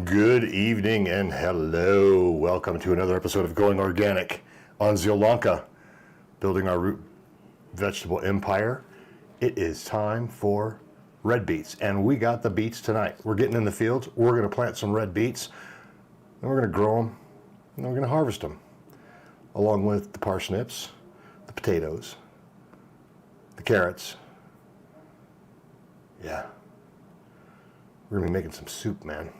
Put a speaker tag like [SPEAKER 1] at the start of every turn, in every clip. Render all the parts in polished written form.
[SPEAKER 1] Good evening and hello. Welcome to another episode of Going Organic on Zielonka, building our root vegetable empire. It is time for red beets, and we got the beets tonight. We're getting in the fields. We're going to plant some red beets, and we're going to grow them, and we're going to harvest them, along with the parsnips, the potatoes, the carrots. Yeah. We're going to be making some soup, man.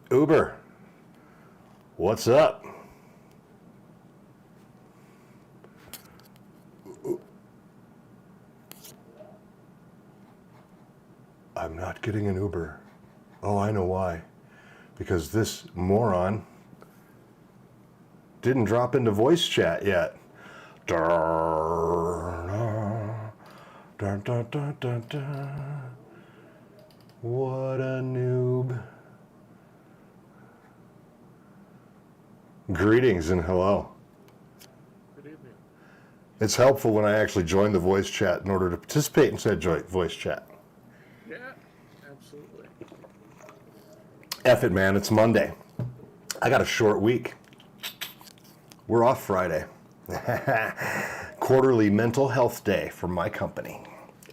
[SPEAKER 1] Uber, what's up? I'm not getting an Uber. Oh, I know why. Because this moron didn't drop into voice chat yet. What a noob. Greetings and hello.
[SPEAKER 2] Good evening.
[SPEAKER 1] It's helpful when I actually join the voice chat in order to participate in said voice chat.
[SPEAKER 2] Yeah, absolutely.
[SPEAKER 1] F it, man. It's Monday. I got a short week. We're off Friday. Quarterly mental health day for my company.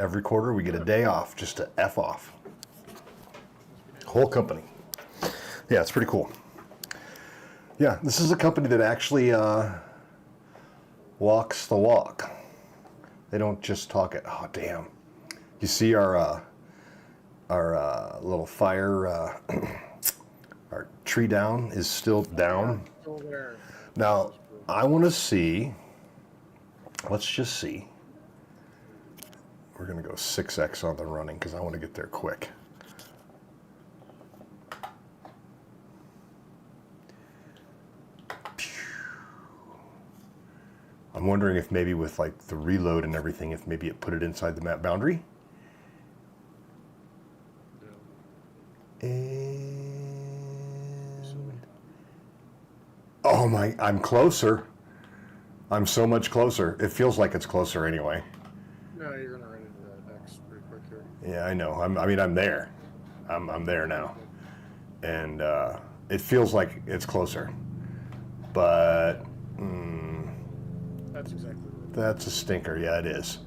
[SPEAKER 1] Every quarter we get a day off just to F off. Whole company. Yeah, it's pretty cool. Yeah, this is a company that actually walks the walk. They don't just talk it. Oh, damn. You see our little fire, our tree down is still down.
[SPEAKER 2] Still there.
[SPEAKER 1] Now, I want to see, let's just see. We're going to go 6x on the running because I want to get there quick. I'm wondering if maybe with like the reload and everything, if maybe it put it inside the map boundary.
[SPEAKER 2] No.
[SPEAKER 1] And oh my, I'm closer. I'm so much closer. It feels like it's closer anyway.
[SPEAKER 2] No, you're gonna run into that X pretty quick here.
[SPEAKER 1] Yeah, I know. I'm there. I'm there now, and it feels like it's closer, but.
[SPEAKER 2] That's exactly right.
[SPEAKER 1] That's a stinker. Yeah, it is.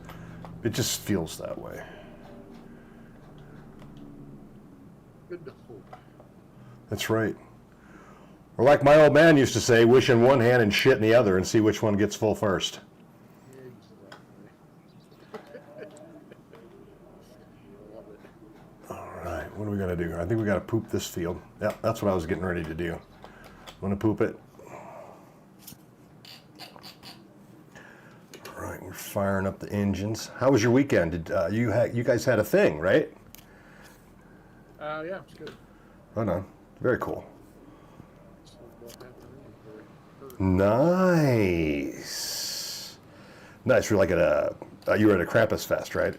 [SPEAKER 1] It just feels that way.
[SPEAKER 2] Good to hope.
[SPEAKER 1] That's right. Or like my old man used to say, wish in one hand and shit in the other and see which one gets full first.
[SPEAKER 2] Exactly. Love it.
[SPEAKER 1] All right, what are we going to do? I think we got to poop this field. Yeah, that's what I was getting ready to do. Want to poop it? All right, we're firing up the engines. How was your weekend? Did you guys had a thing, right?
[SPEAKER 2] Yeah, it's good.
[SPEAKER 1] Oh no, very cool.
[SPEAKER 2] So about that for
[SPEAKER 1] Nice. Nice. You're like at you were at a Krampus Fest, right?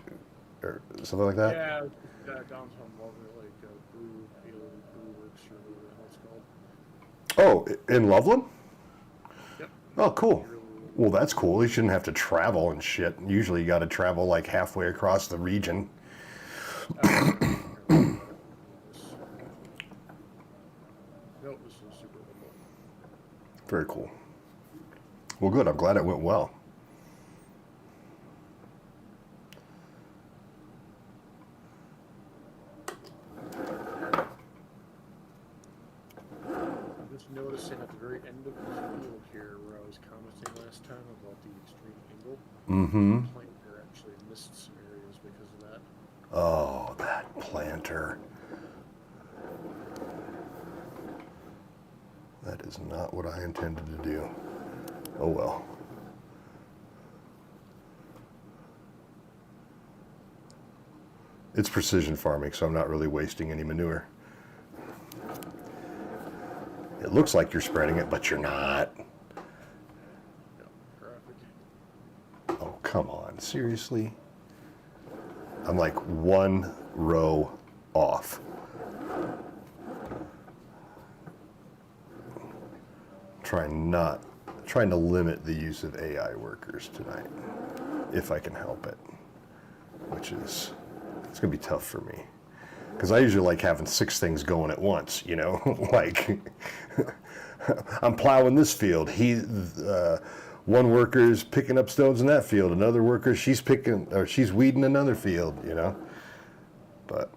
[SPEAKER 1] Or something like that?
[SPEAKER 2] Yeah, downtown Loveland, like Brew Field, Brew Works, or whatever the hell it's called.
[SPEAKER 1] Oh, in Loveland?
[SPEAKER 2] Yep.
[SPEAKER 1] Oh, cool. Well, that's cool. You shouldn't have to travel and shit. Usually you got to travel like halfway across the region.
[SPEAKER 2] No, this is super cool.
[SPEAKER 1] Very cool. Well, good. I'm glad it went well.
[SPEAKER 2] I'm just noticing at the very end of the field here where I was commenting last time about the extreme angle.
[SPEAKER 1] Mm-hmm.
[SPEAKER 2] The planter actually missed some areas because of that.
[SPEAKER 1] Oh, that planter. That is not what I intended to do. Oh well. It's precision farming, so I'm not really wasting any manure. It looks like you're spreading it, but you're not.
[SPEAKER 2] Yeah, graphic.
[SPEAKER 1] Oh, come on. Seriously? I'm like one row off. Trying to limit the use of AI workers tonight, if I can help it, which is It's going to be tough for me. Because I usually like having 6 things going at once, you know? Like, I'm plowing this field. One worker's picking up stones in that field. Another worker, she's weeding another field, you know? But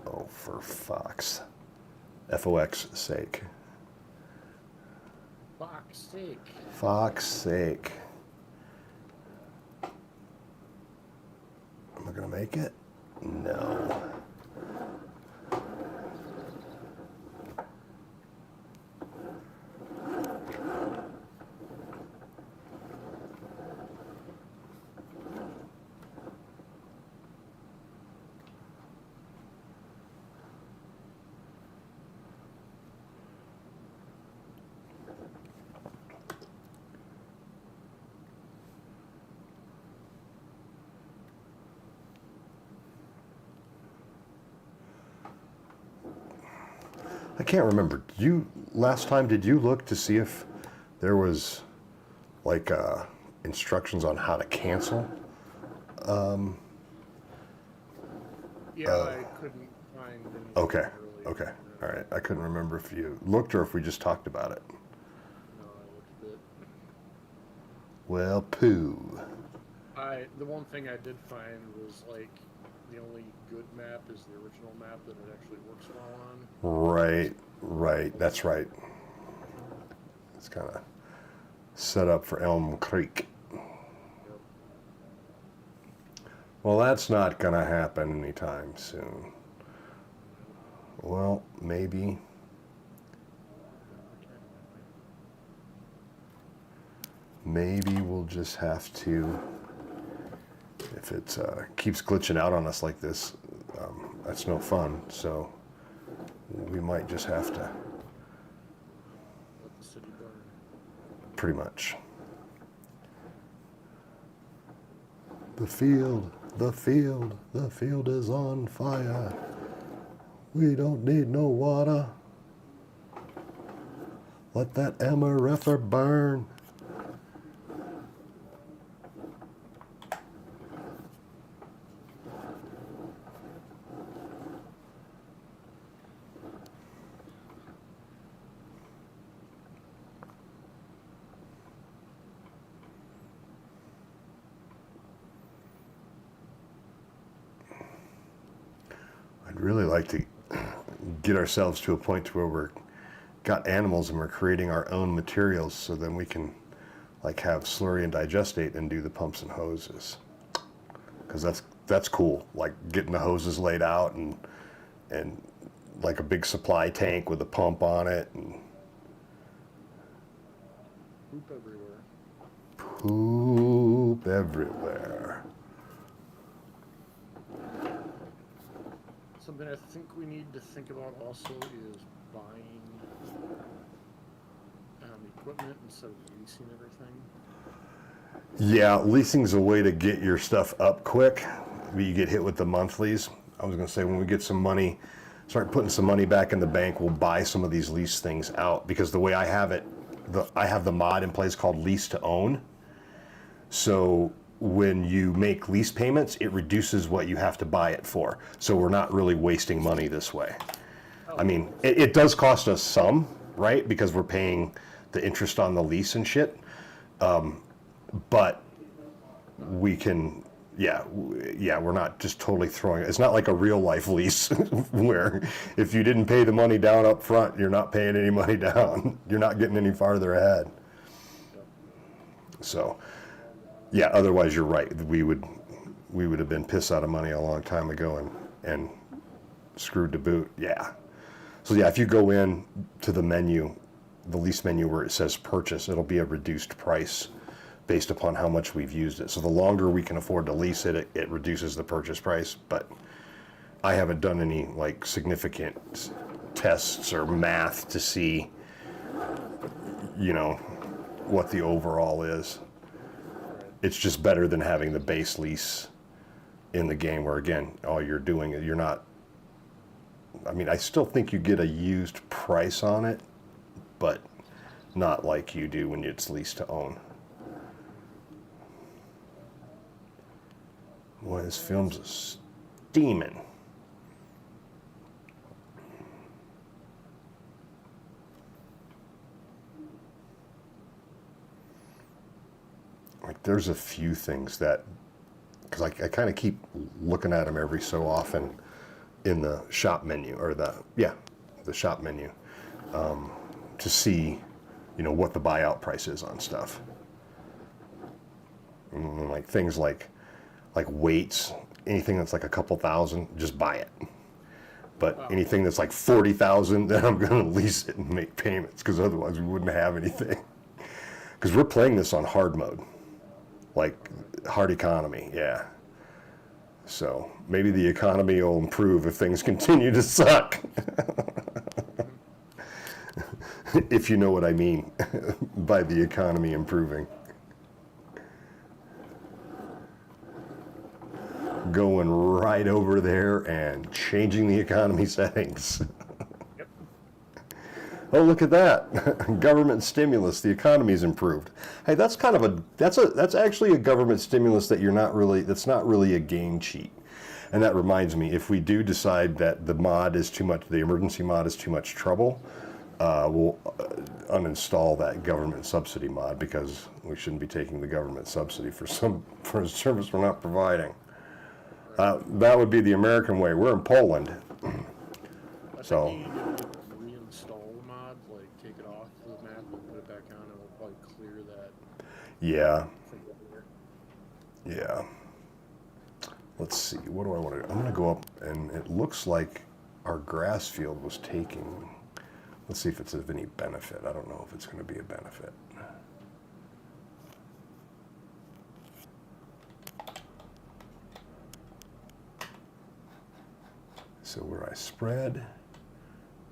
[SPEAKER 1] oh, for Fox. Fox sake.
[SPEAKER 2] Fox sake.
[SPEAKER 1] Fox's sake. Am I gonna make it? No. I can't remember. Last time, did you look to see if there was like instructions on how to cancel?
[SPEAKER 2] Yeah, I couldn't find anything.
[SPEAKER 1] Okay,
[SPEAKER 2] really.
[SPEAKER 1] okay, all right. I couldn't remember if you looked or if we just talked about it.
[SPEAKER 2] No, I looked at it.
[SPEAKER 1] Well, poo.
[SPEAKER 2] The one thing I did find was like the only good map is the original map that it actually works well on.
[SPEAKER 1] Right. That's right. It's kind of set up for Elm Creek.
[SPEAKER 2] Yep.
[SPEAKER 1] Well, that's not going to happen anytime soon. Well, maybe. Maybe we'll just have to, if it keeps glitching out on us like this, that's no fun. So we might just have to.
[SPEAKER 2] Let the city burn.
[SPEAKER 1] Pretty much. The field is on fire. We don't need no water. Let that emerifer burn. I'd really like to get ourselves to a point to where we're got animals and we're creating our own materials, so then we can like have slurry and digestate and do the pumps and hoses. Because that's cool, like getting the hoses laid out and like a big supply tank with a pump on it and
[SPEAKER 2] Poop everywhere.
[SPEAKER 1] poop everywhere.
[SPEAKER 2] Something I think we need to think about also is buying equipment instead of leasing everything.
[SPEAKER 1] Yeah, leasing's a way to get your stuff up quick. You get hit with the monthlies. I was gonna say, when we get some money, start putting some money back in the bank, we'll buy some of these lease things out, because the way I have it, I have the mod in place called lease to own. So when you make lease payments, it reduces what you have to buy it for. So we're not really wasting money this way. I mean, it does cost us some, right? Because we're paying the interest on the lease and shit. But we can, we're not just totally throwing it. It's not like a real life lease where if you didn't pay the money down up front, you're not paying any money down. You're not getting any farther ahead. So, yeah, otherwise you're right. We would have been pissed out of money a long time ago and screwed to boot. Yeah. So yeah, if you go in to the menu, the lease menu where it says purchase, it'll be a reduced price based upon how much we've used it. So the longer we can afford to lease it, it reduces the purchase price. But I haven't done any like significant tests or math to see, you know, what the overall is. It's just better than having the base lease in the game where, again, all you're doing, you're not, I mean, I still think you get a used price on it, but not like you do when it's leased to own. Boy, this film's steaming. Like, there's a few things that, because I kind of keep looking at them every so often in the shop menu, or the shop menu, to see, what the buyout price is on stuff. And like things like weights, anything that's like a couple thousand, just buy it. But anything that's like 40,000, then I'm going to lease it and make payments, because otherwise we wouldn't have anything. Because we're playing this on hard mode, like hard economy, yeah. So maybe the economy will improve if things continue to suck. If you know what I mean by the economy improving. Going right over there and changing the economy settings.
[SPEAKER 2] Yep.
[SPEAKER 1] Oh, look at that. Government stimulus, the economy's improved. Hey, that's kind of that's actually a government stimulus that's not really a game cheat. And that reminds me, if we do decide that the emergency mod is too much trouble, we'll uninstall that government subsidy mod, because we shouldn't be taking the government subsidy for a service we're not providing. That would be the American way. We're in Poland. So.
[SPEAKER 2] You need to reinstall the mod, like take it off the map and put it back on, and it'll probably clear that.
[SPEAKER 1] Yeah.
[SPEAKER 2] From there.
[SPEAKER 1] Yeah. Let's see. What do I want to do? I'm going to go up, and it looks like our grass field was taking. Let's see if it's of any benefit. I don't know if it's going to be a benefit. So where I spread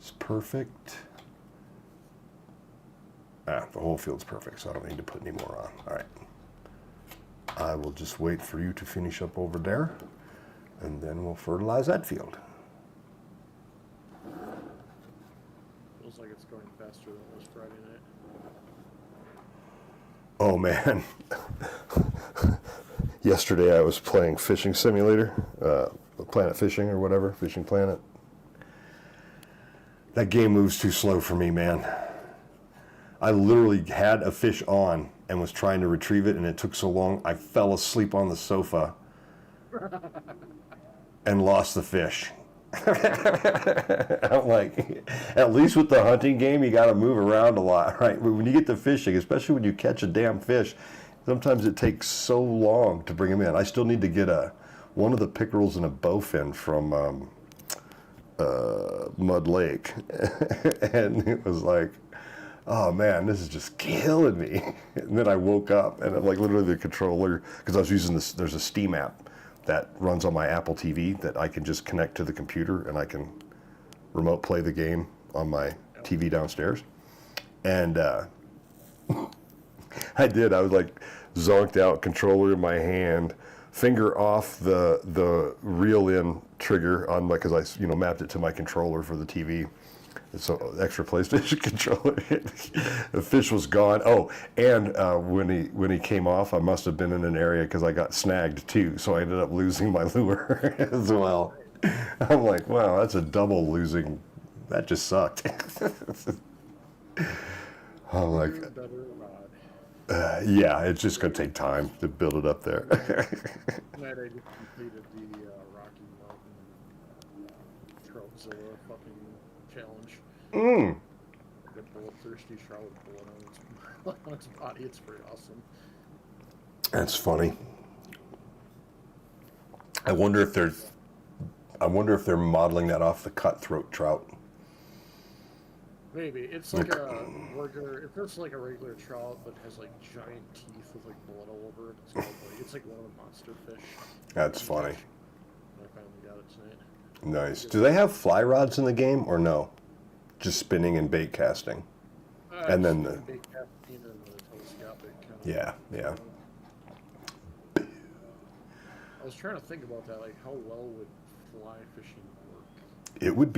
[SPEAKER 1] is perfect. The whole field's perfect, so I don't need to put any more on. All right. I will just wait for you to finish up over there, and then we'll fertilize that field.
[SPEAKER 2] Feels like it's going faster than it was Friday night.
[SPEAKER 1] Oh man. Yesterday I was playing Fishing Simulator, Planet Fishing or whatever, Fishing Planet. That game moves too slow for me, man. I literally had a fish on and was trying to retrieve it, and it took so long, I fell asleep on the sofa and lost the fish. I'm like, at least with the hunting game, you got to move around a lot, right? When you get to fishing, especially when you catch a damn fish, sometimes it takes so long to bring them in. I still need to get one of the pickerels and a bowfin from Mud Lake, and it was like, oh man, this is just killing me. And then I woke up, and I'm like, literally the controller, because I was using this, there's a Steam app that runs on my Apple TV that I can just connect to the computer, and I can remote play the game on my TV downstairs. And I was like zonked out, controller in my hand, finger off the reel in trigger on because I mapped it to my controller for the TV. So extra PlayStation controller. The fish was gone. Oh, and when he came off, I must have been in an area because I got snagged too. So I ended up losing my lure as well. I'm like, wow, that's a double losing. That just sucked. I'm like, yeah, it's just gonna take time to build it up there.
[SPEAKER 2] Tonight I just completed the Rocky Mountain Troutzilla fucking challenge. The bullet-thirsty Charlotte bullet on its body. It's pretty awesome.
[SPEAKER 1] That's funny. I wonder if they're modeling that off the cutthroat trout.
[SPEAKER 2] Maybe it's like a regular. If it's like a regular trout, but has like giant teeth with like blood all over it, it's like one of the monster fish.
[SPEAKER 1] That's funny.
[SPEAKER 2] I finally got it tonight.
[SPEAKER 1] Nice. Do they have fly rods in the game or no? Just spinning and bait casting. And then the
[SPEAKER 2] bait casting and the telescopic kind of.
[SPEAKER 1] Yeah.
[SPEAKER 2] I was trying to think about that, like how well would fly fishing work?
[SPEAKER 1] It would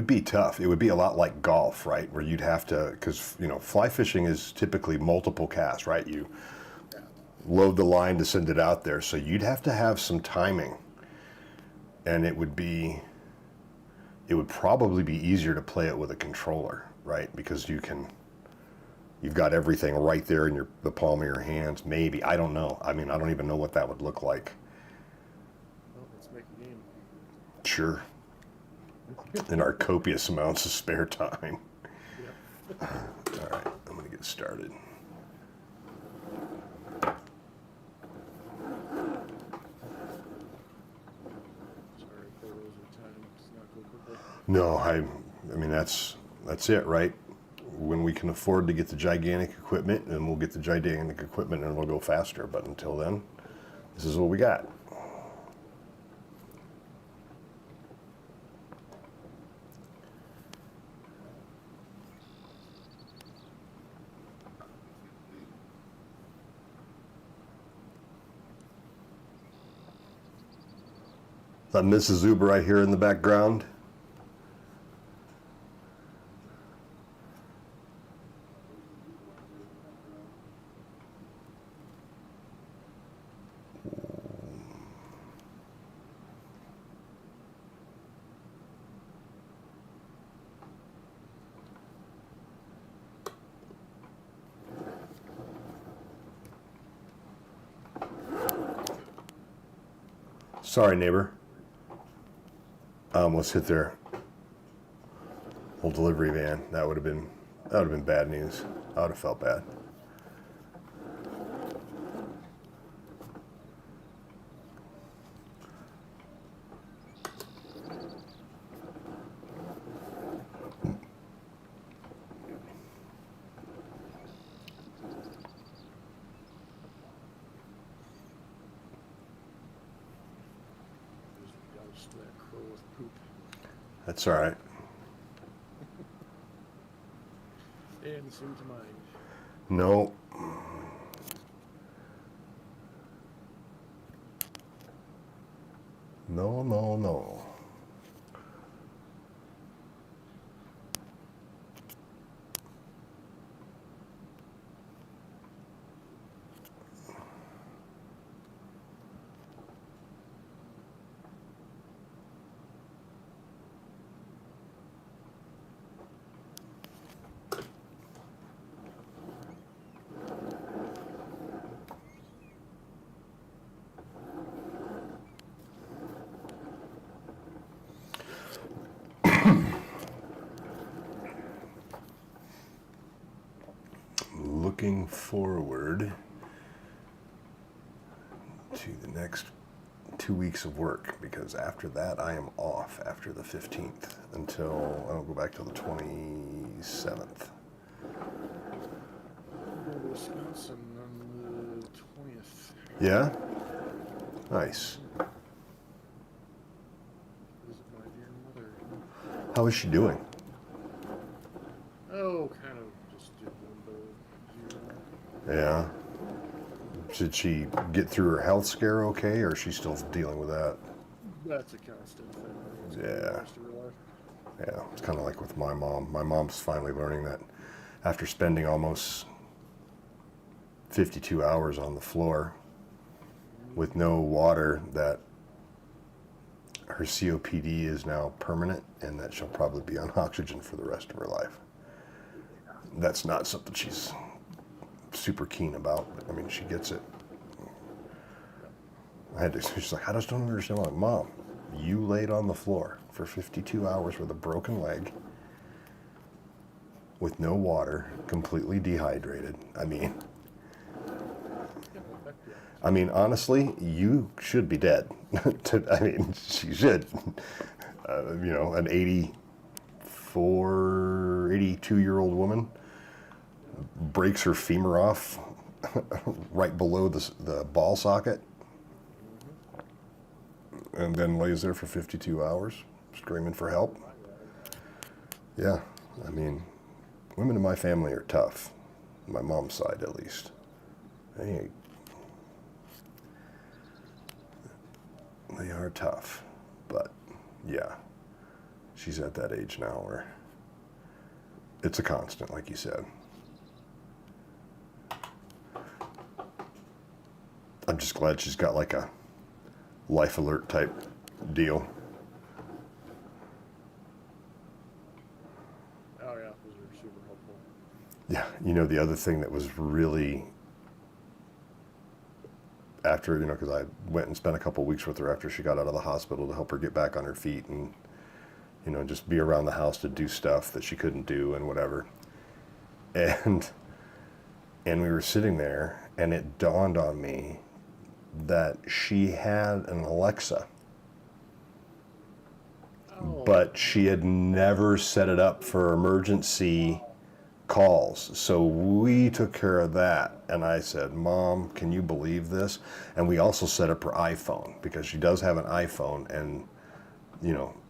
[SPEAKER 1] be tough. It would be a lot like golf, right? Where you'd have to, because fly fishing is typically multiple casts, right? load the line to send it out there. So you'd have to have some timing, and it would probably be easier to play it with a controller, right? Because you've got everything right there in the palm of your hands. Maybe, I don't know. I mean, I don't even know what that would look like.
[SPEAKER 2] Well, let's make a game.
[SPEAKER 1] Sure. In our copious amounts of spare time.
[SPEAKER 2] Yeah.
[SPEAKER 1] All right, I'm gonna get started.
[SPEAKER 2] Sorry, photos of time does not go quickly.
[SPEAKER 1] No, I mean that's it, right? When we can afford to get the gigantic equipment, then we'll get the gigantic equipment and it'll go faster. But until then, this is what we got. That Mrs. Zuber right here in the background. Sorry, neighbor. I almost hit their whole delivery van. That would have been bad news. I would have felt bad.
[SPEAKER 2] Just that crow with poop.
[SPEAKER 1] That's all right.
[SPEAKER 2] And seem to mind.
[SPEAKER 1] No. No, no, no. Looking forward to the next 2 weeks of work, because after that I am off after the 15th until I'll go back till the 27th.
[SPEAKER 2] We'll go to Wisconsin on the 20th.
[SPEAKER 1] Yeah? Nice.
[SPEAKER 2] Visit my dear mother.
[SPEAKER 1] How is she doing?
[SPEAKER 2] Oh, kind of just did limbo.
[SPEAKER 1] Yeah. Did she get through her health scare okay, or is she still dealing with that?
[SPEAKER 2] That's a constant thing. It's
[SPEAKER 1] Yeah.
[SPEAKER 2] the rest of her life.
[SPEAKER 1] Yeah, it's kind of like with my mom. My mom's finally learning that after spending almost 52 hours on the floor with no water, that her COPD is now permanent and that she'll probably be on oxygen for the rest of her life. That's not something she's super keen about, but I mean, she gets it. She's like, I just don't understand. I'm like, Mom, you laid on the floor for 52 hours with a broken leg, with no water, completely dehydrated. I mean, honestly, you should be dead. I mean, she should. An 82-year-old woman breaks her femur off right below the ball socket, and then lays there for 52 hours screaming for help. Yeah, I mean, women in my family are tough. My mom's side, at least. They are tough, but yeah, she's at that age now where it's a constant, like you said. I'm just glad she's got like a life alert type deal.
[SPEAKER 2] Oh yeah, those are super helpful.
[SPEAKER 1] Yeah, the other thing that was really after, because I went and spent a couple of weeks with her after she got out of the hospital to help her get back on her feet and, just be around the house to do stuff that she couldn't do and whatever. And we were sitting there and it dawned on me that she had an Alexa, but she had never set it up for emergency calls. So we took care of that. And I said, Mom, can you believe this? And we also set up her iPhone because she does have an iPhone and,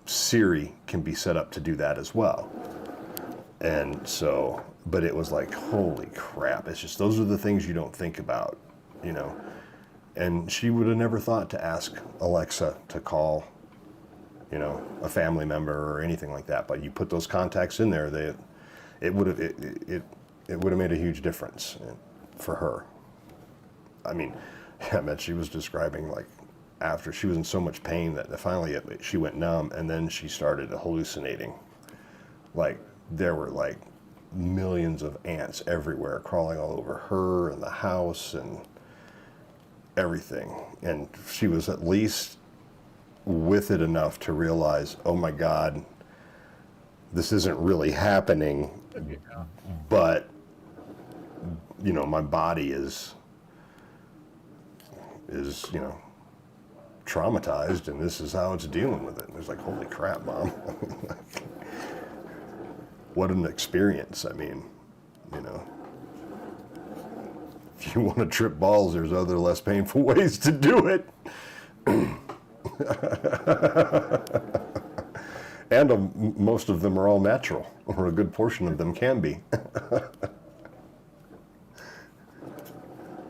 [SPEAKER 1] Siri can be set up to do that as well. And so, but it was like, holy crap. It's just, those are the things you don't think about, And she would have never thought to ask Alexa to call, a family member or anything like that. But you put those contacts in there, it would have made a huge difference for her. I mean, I bet she was describing like after she was in so much pain that finally she went numb and then she started hallucinating. Like there were like millions of ants everywhere crawling all over her and the house and everything. And she was at least with it enough to realize, oh my God, this isn't really happening, but my body is traumatized and this is how it's dealing with it. And it's like, holy crap, Mom. What an experience. I mean, if you want to trip balls, there's other less painful ways to do it. And most of them are all natural, or a good portion of them can be.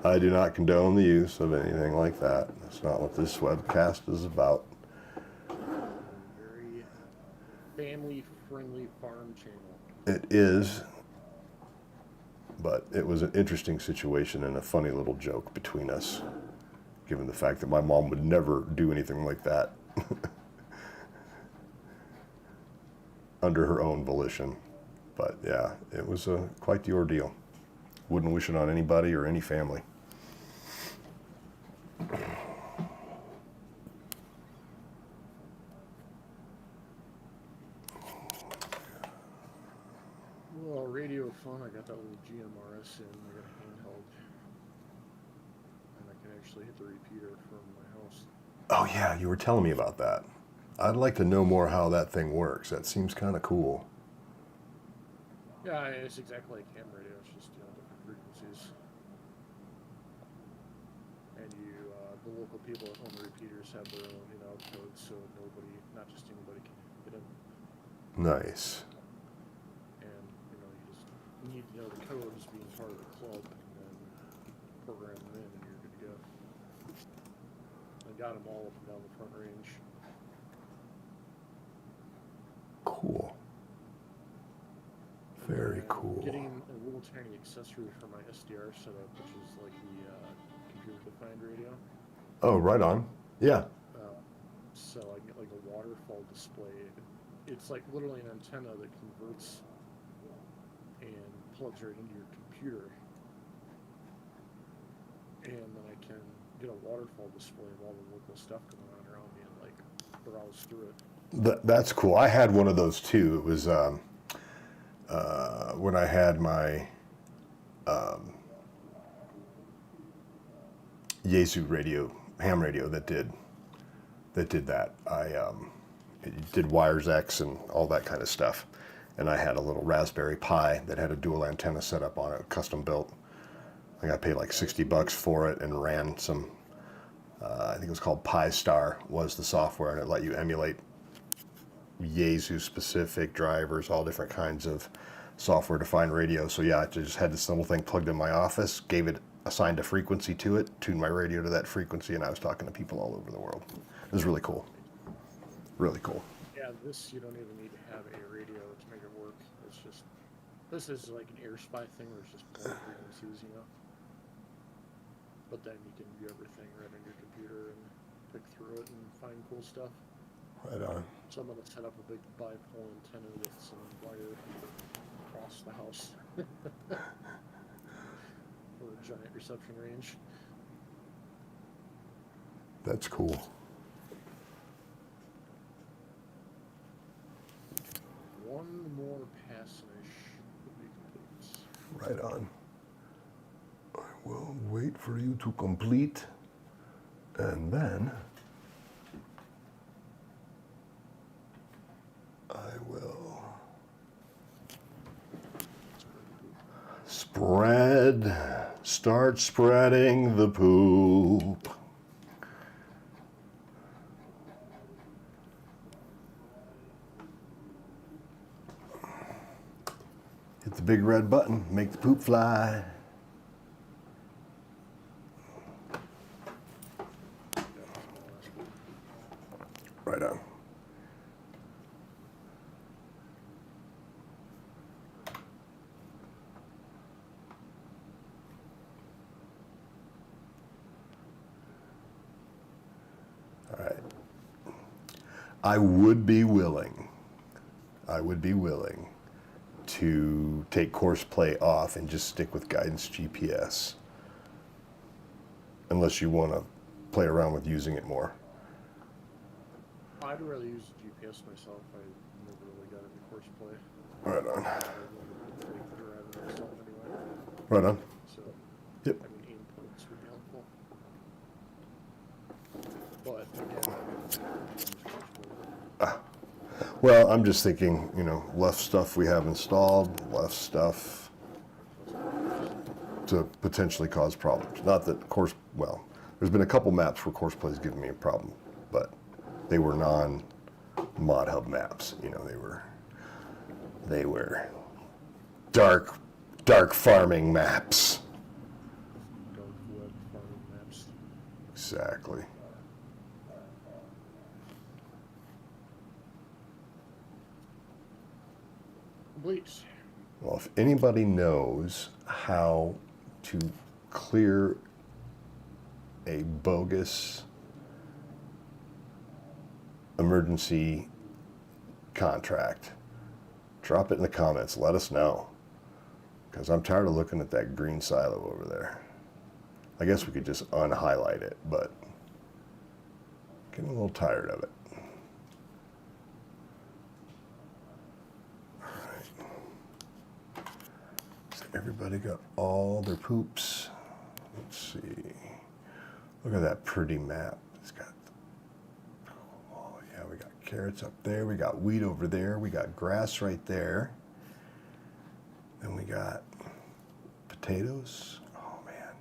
[SPEAKER 1] I do not condone the use of anything like that. That's not what this webcast is about.
[SPEAKER 2] Very family-friendly farm channel.
[SPEAKER 1] It is, but it was an interesting situation and a funny little joke between us, given the fact that my mom would never do anything like that under her own volition. But yeah, it was quite the ordeal. Wouldn't wish it on anybody or any family.
[SPEAKER 2] Well, radio fun. I got that little GMRS in. I got a handheld, and I can actually hit the repeater from my house.
[SPEAKER 1] Oh yeah, you were telling me about that. I'd like to know more how that thing works. That seems kind of cool.
[SPEAKER 2] Yeah, it's exactly like ham radio. It's just different frequencies. And the local people at home repeaters have their own codes, so not just anybody can hit them.
[SPEAKER 1] Nice.
[SPEAKER 2] And you need to know the codes being part of the club, and then program them in, and you're good to go. I got them all up and down the front range.
[SPEAKER 1] Cool. Very cool.
[SPEAKER 2] Getting a little tiny accessory for my SDR setup, which is like the computer-defined radio.
[SPEAKER 1] Oh, right on. Yeah.
[SPEAKER 2] So I get like a waterfall display. It's like literally an antenna that converts and plugs right into your computer. And then I can get a waterfall display of all the local stuff going on around me and like browse through it.
[SPEAKER 1] That's cool. I had one of those too. It was when I had my Yaesu radio, ham radio that did that. It did wires X and all that kind of stuff. And I had a little Raspberry Pi that had a dual antenna set up on it, custom built. I think I paid like $60 for it and ran some, I think it was called Pi Star was the software, and it let you emulate Yaesu specific drivers, all different kinds of software defined radio. So yeah, I just had this little thing plugged in my office, assigned a frequency to it, tuned my radio to that frequency, and I was talking to people all over the world. It was really cool. Really cool.
[SPEAKER 2] Yeah, this you don't even need to have a radio to make it work. It's just, this is like an air spy thing where it's just pulling frequencies, But then you can view everything right on your computer and pick through it and find cool stuff.
[SPEAKER 1] Right on.
[SPEAKER 2] So I'm gonna set up a big bipole antenna with some wire across the house for a giant reception range.
[SPEAKER 1] That's cool.
[SPEAKER 2] One more pass and I should be complete.
[SPEAKER 1] Right on. I will wait for you to complete, and then I will start spreading the poop. Hit the big red button, make the poop fly. Right on. All right. I would be willing to take course play off and just stick with guidance GPS. Unless you want to play around with using it more.
[SPEAKER 2] I'd rather use GPS myself. I never really got into course play.
[SPEAKER 1] Right on.
[SPEAKER 2] I wanted to take the driver myself anyway.
[SPEAKER 1] Right on.
[SPEAKER 2] So,
[SPEAKER 1] Yep.
[SPEAKER 2] I mean, aim points would be helpful. But again, I use course play.
[SPEAKER 1] Well, I'm just thinking, left stuff we have installed, left stuff to potentially cause problems. Not that there's been a couple maps where course play's given me a problem, but they were non-mod hub maps. They were dark farming maps.
[SPEAKER 2] Dark web farming maps.
[SPEAKER 1] Exactly.
[SPEAKER 2] Bleach.
[SPEAKER 1] Well, if anybody knows how to clear a bogus emergency contract, drop it in the comments. Let us know. Because I'm tired of looking at that green silo over there. I guess we could just unhighlight it, but getting a little tired of it. Everybody got all their poops. Let's see. Look at that pretty map. It's got, oh yeah, we got carrots up there. We got wheat over there. We got grass right there. Then we got potatoes. Oh man.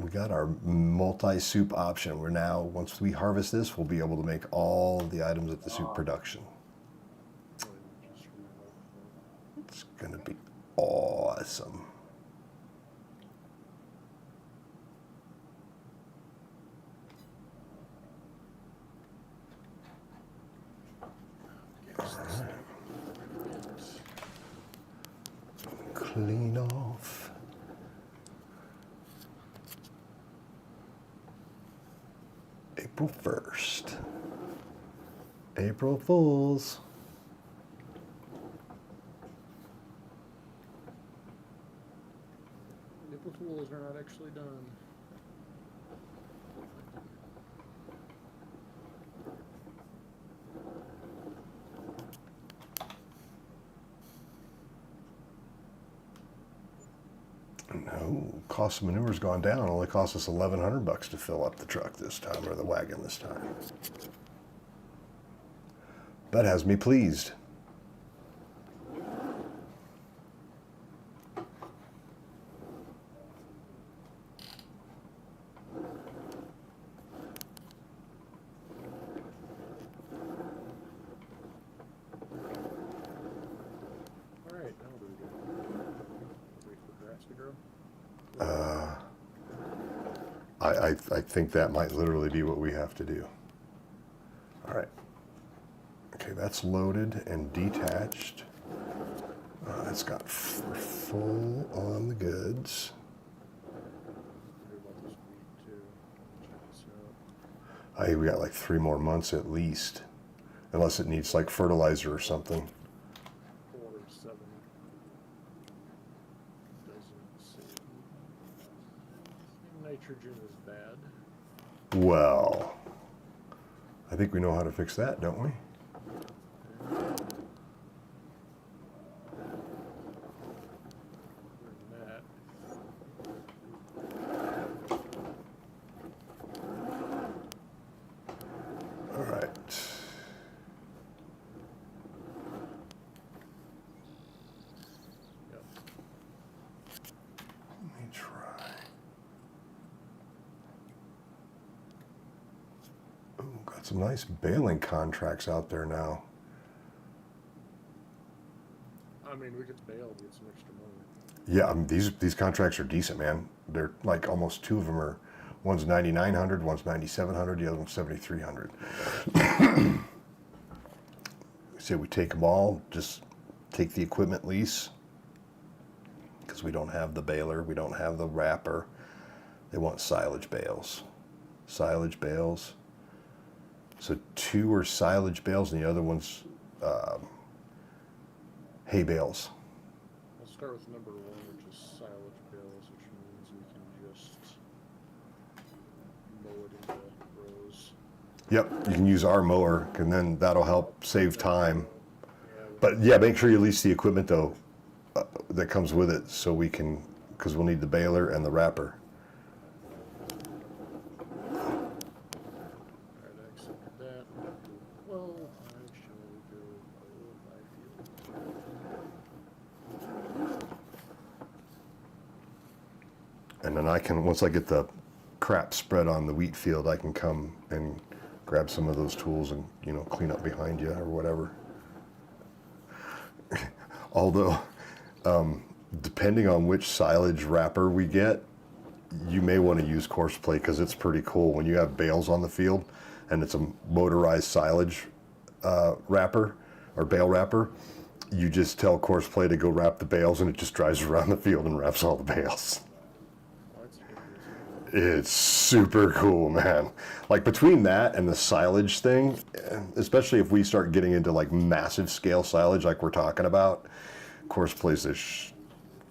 [SPEAKER 1] We got our multi-soup option. We're now, once we harvest this, we'll be able to make all the items at the soup production. It's gonna be awesome. Clean off. April 1st. April Fools.
[SPEAKER 2] April Fools are not actually done.
[SPEAKER 1] No, cost of manure's gone down. It only cost us $1,100 to fill up the truck this time, or the wagon this time. That has me pleased.
[SPEAKER 2] Alright, now what do we do? Wait for grass to grow?
[SPEAKER 1] I think that might literally be what we have to do. All right. Okay, that's loaded and detached. It's got full on the goods. We got like 3 more months at least, unless it needs like fertilizer or something.
[SPEAKER 2] 4 of 7 doesn't say. Nitrogen is bad.
[SPEAKER 1] Well, I think we know how to fix that, don't we?
[SPEAKER 2] That.
[SPEAKER 1] All right.
[SPEAKER 2] Yep.
[SPEAKER 1] Let me try. Ooh, got some nice baling contracts out there now.
[SPEAKER 2] I mean, we could bail to get some extra money.
[SPEAKER 1] Yeah, these contracts are decent, man. They're like almost 2 of them are. One's 9,900, one's 9,700, the other one's 7,300. We say we take them all, just take the equipment lease, because we don't have the baler, we don't have the wrapper. They want silage bales. Silage bales. So 2 are silage bales and the other one's hay bales.
[SPEAKER 2] We'll start with number 1, which is silage bales, which means we can just mow it into rows.
[SPEAKER 1] Yep, you can use our mower, and then that'll help save time.
[SPEAKER 2] Yeah,
[SPEAKER 1] But yeah, make sure you lease the equipment though that comes with it, so we can, because we'll need the baler and the wrapper.
[SPEAKER 2] Alright, I accepted that. Well, I shall go mow my field.
[SPEAKER 1] And then I can, once I get the crap spread on the wheat field, I can come and grab some of those tools and, you know, clean up behind you or whatever. Although, depending on which silage wrapper we get, you may want to use coarse play, because it's pretty cool when you have bales on the field and it's a motorized silage wrapper or bale wrapper. You just tell coarse play to go wrap the bales, and it just drives around the field and wraps all the bales.
[SPEAKER 2] Well, that's dangerous.
[SPEAKER 1] It's super cool, man. Like between that and the silage thing, especially if we start getting into like massive scale silage like we're talking about, of course plays this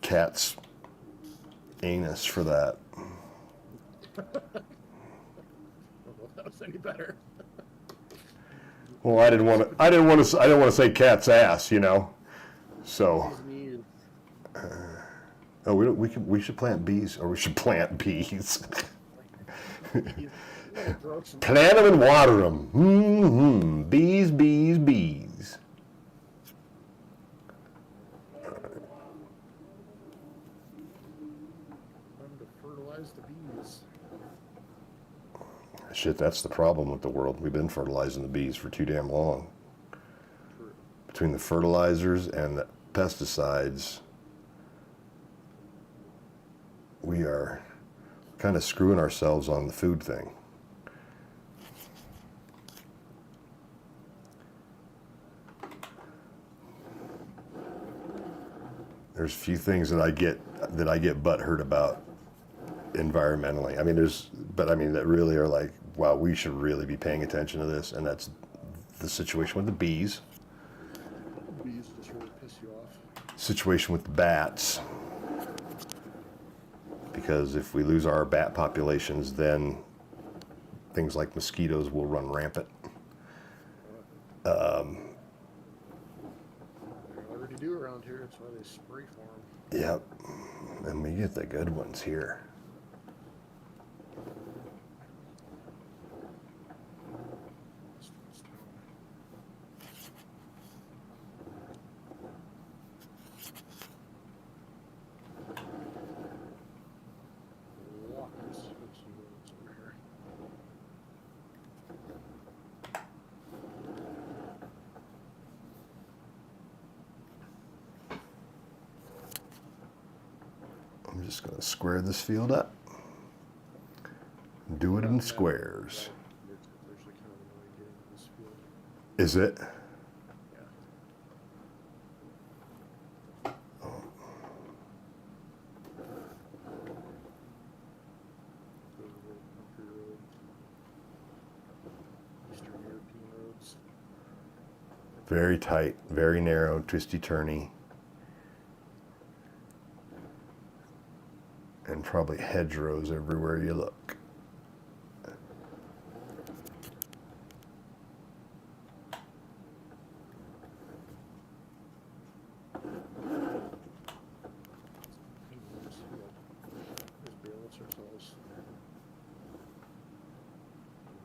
[SPEAKER 1] cat's anus for that.
[SPEAKER 2] I don't know if that was any better.
[SPEAKER 1] Well, I didn't want to say cat's ass, you know. So,
[SPEAKER 2] His knee
[SPEAKER 1] oh, we should plant bees, or we should plant bees.
[SPEAKER 2] is gross and
[SPEAKER 1] Plant them and water them. Mm-hmm. Bees, bees, bees.
[SPEAKER 2] time to fertilize the bees.
[SPEAKER 1] Shit, that's the problem with the world. We've been fertilizing the bees for too damn long.
[SPEAKER 2] True.
[SPEAKER 1] Between the fertilizers and the pesticides, we are kind of screwing ourselves on the food thing. There's a few things that I get butthurt about environmentally. I mean, that really are like, wow, we should really be paying attention to this. And that's the situation with the bees,
[SPEAKER 2] Bees just really piss you off.
[SPEAKER 1] situation with the bats. Because if we lose our bat populations, then things like mosquitoes will run rampant.
[SPEAKER 2] They already do around here. That's why they spray for them.
[SPEAKER 1] Yep, and we get the good ones here.
[SPEAKER 2] Lots of some roads over here.
[SPEAKER 1] I'm just going to square this field up. Do it in squares.
[SPEAKER 2] It's actually kind of annoying getting in this field.
[SPEAKER 1] Is it?
[SPEAKER 2] Yeah. There's a little country road.
[SPEAKER 1] Very tight, very narrow, twisty-turny. And probably hedgerows everywhere you look.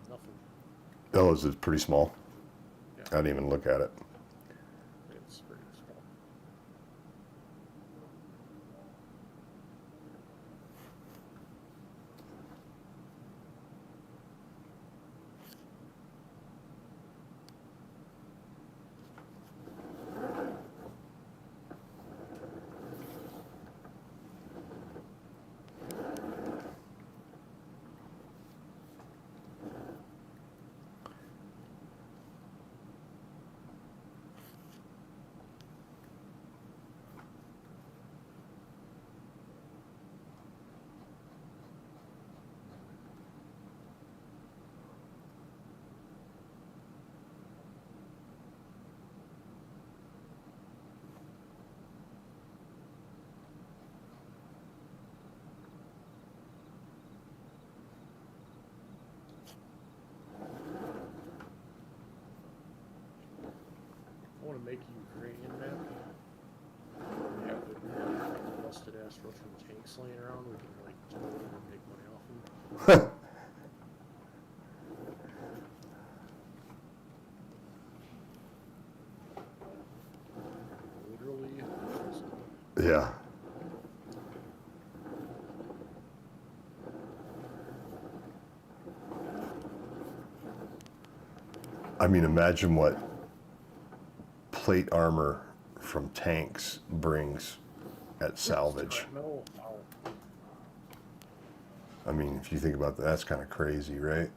[SPEAKER 2] Nothing.
[SPEAKER 1] Oh, is it pretty small?
[SPEAKER 2] Yeah.
[SPEAKER 1] I didn't even look at it.
[SPEAKER 2] It's pretty small. I want to make you Ukrainian map. Have the busted ass Russian tanks laying around. We can like tow them and make money off them. Literally.
[SPEAKER 1] Yeah. I mean, imagine what plate armor from tanks brings at salvage.
[SPEAKER 2] No.
[SPEAKER 1] I mean, if you think about that, that's kind of crazy, right?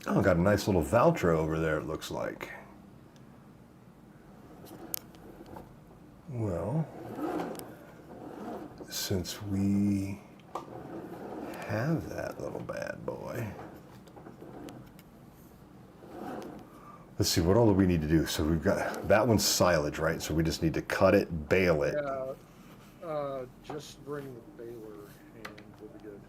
[SPEAKER 1] Oh, got a nice little Valtra over there, it looks like. Well, since we have that little bad boy, let's see, what all do we need to do? So we've got, that one's silage, right? So we just need to cut it, bale it.
[SPEAKER 2] Yeah, just bring the baler and we'll be good.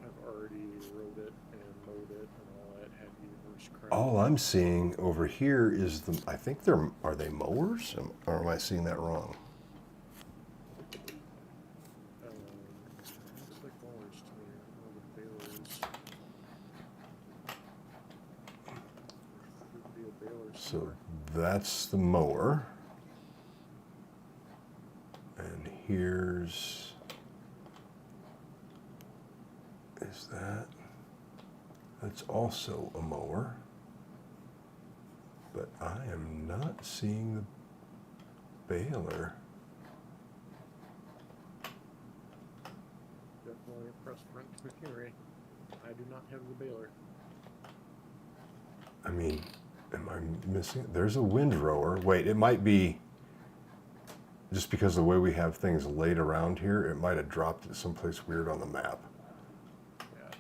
[SPEAKER 2] I've already rode it and mowed it and all that heavy versus crap.
[SPEAKER 1] All I'm seeing over here is the, I think they're, are they mowers? Or am I seeing that wrong?
[SPEAKER 2] Looks like mowers to me. I don't know what the baler is. Could be a baler
[SPEAKER 1] So
[SPEAKER 2] somewhere.
[SPEAKER 1] that's the mower. And here's, is that, that's also a mower. But I am not seeing the baler.
[SPEAKER 2] Definitely a press front machinery. I do not have the baler.
[SPEAKER 1] I mean, am I missing? There's a windrower. Wait, it might be, just because of the way we have things laid around here, it might have dropped it someplace weird on the map.
[SPEAKER 2] Yeah.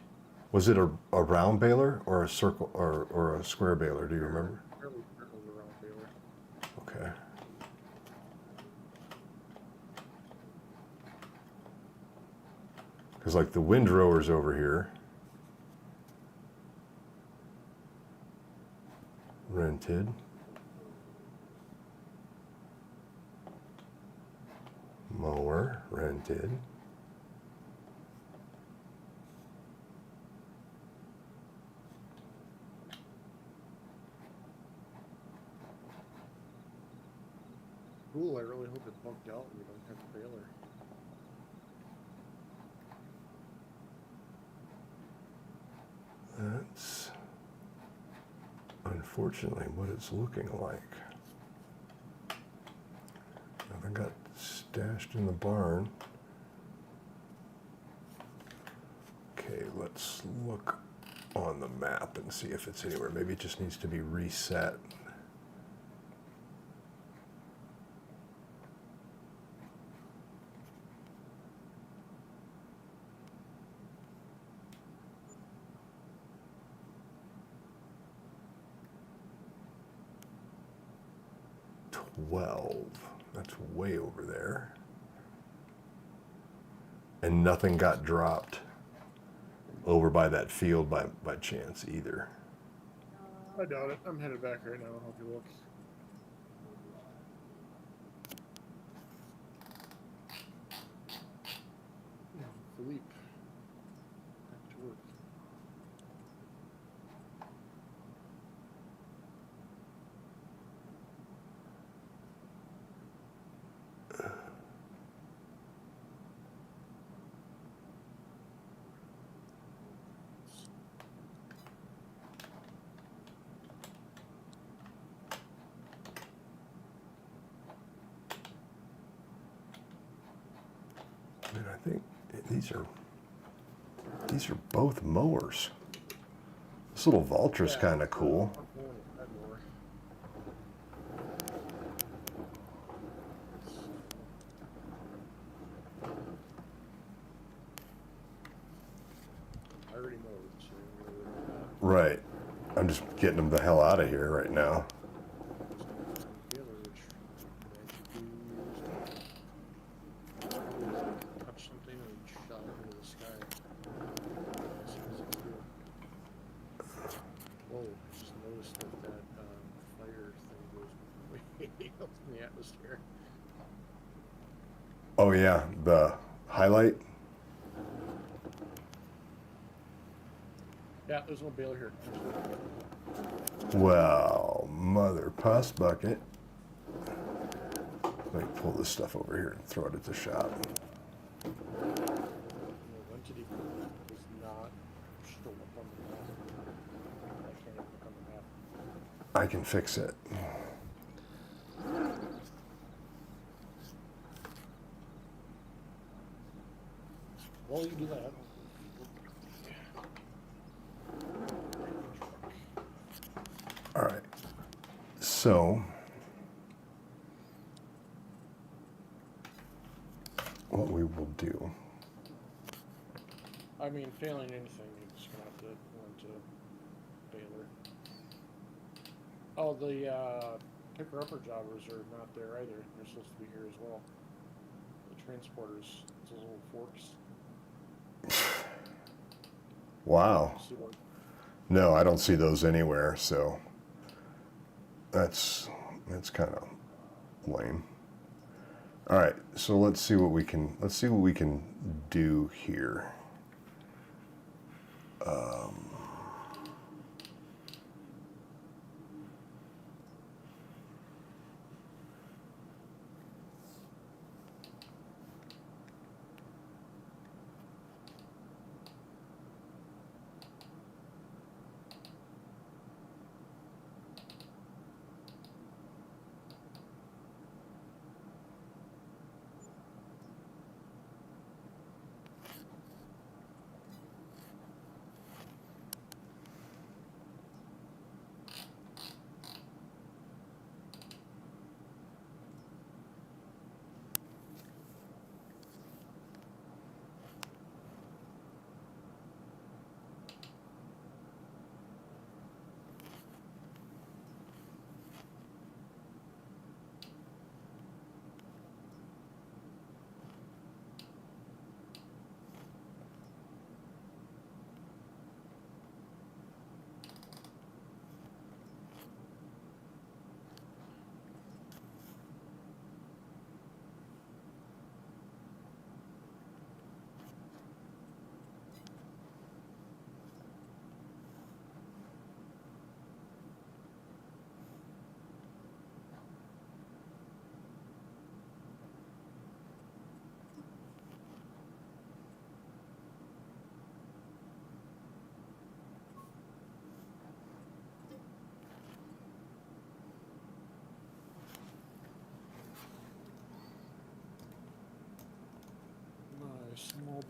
[SPEAKER 1] Was it a round baler or a circle or a square baler? Do you remember?
[SPEAKER 2] Fairly was a round baler.
[SPEAKER 1] Okay. Because like the windrower's over here. Rented. Mower, rented.
[SPEAKER 2] Cool, I really hope it bugged out and we don't have a baler.
[SPEAKER 1] That's unfortunately what it's looking like. Nothing got stashed in the barn. Okay, let's look on the map and see if it's anywhere. Maybe it just needs to be reset. That's way over there. And nothing got dropped over by that field by chance either.
[SPEAKER 2] I doubt it. I'm headed back right now. I'll help you look. Philippe. Back to work.
[SPEAKER 1] I mean, I think these are both mowers. This little Valtra's kind of cool.
[SPEAKER 2] I already know it, so
[SPEAKER 1] Right. I'm just getting them the hell out of here right now.
[SPEAKER 2] touch something and shot it into the sky. Whoa, I just noticed that fire thing goes way up in the atmosphere.
[SPEAKER 1] Oh yeah, the highlight.
[SPEAKER 2] Yeah, there's no baler here.
[SPEAKER 1] Well, mother puss bucket. Let me pull this stuff over here and throw it at the shop.
[SPEAKER 2] The entity was not still up on the map. I can't even look on the map.
[SPEAKER 1] I can fix it.
[SPEAKER 2] While you do that,
[SPEAKER 1] All right. So, what we will do.
[SPEAKER 2] I mean, failing anything, you're just gonna have to rent a baler. Oh, the picker-upper jobbers are not there either. They're supposed to be here as well. The transporters, those little forks.
[SPEAKER 1] Wow.
[SPEAKER 2] See what?
[SPEAKER 1] No, I don't see those anywhere. So that's kind of lame. All right. So let's see what we can do here.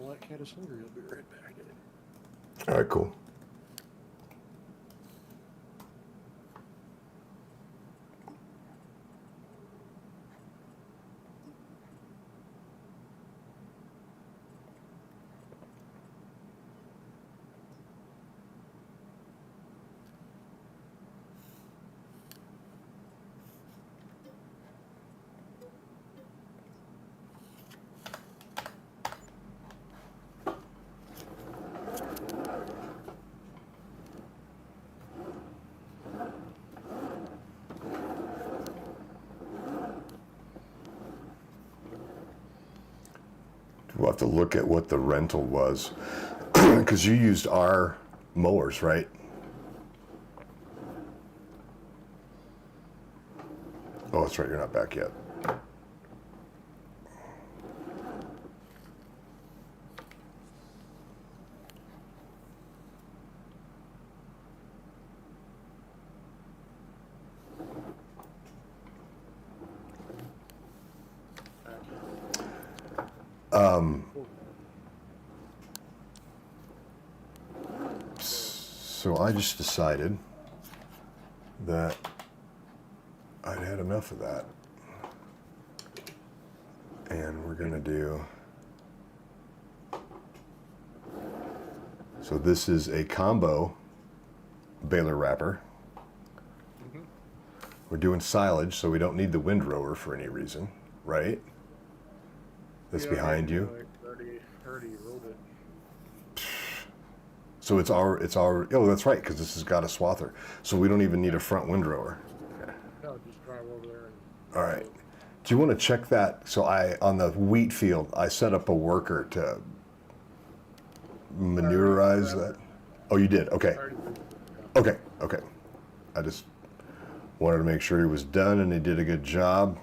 [SPEAKER 2] black cat is hungry. I'll be right back.
[SPEAKER 1] All right, cool. We'll have to look at what the rental was, because you used our mowers, right? Oh, that's right, you're not back yet. So I just decided that I'd had enough of that. And we're gonna do, so this is a combo baler wrapper.
[SPEAKER 2] Mm-hmm.
[SPEAKER 1] We're doing silage, so we don't need the windrower for any reason, right? That's behind you.
[SPEAKER 2] I already wrote it.
[SPEAKER 1] So it's our, oh, that's right, because this has got a swather. So we don't even need a front windrower. Okay.
[SPEAKER 2] No, just drive over there and.
[SPEAKER 1] All right. Do you want to check that? So on the wheat field, I set up a worker to manurize that. Oh, you did? Okay. Okay. Okay. I just wanted to make sure he was done and he did a good job.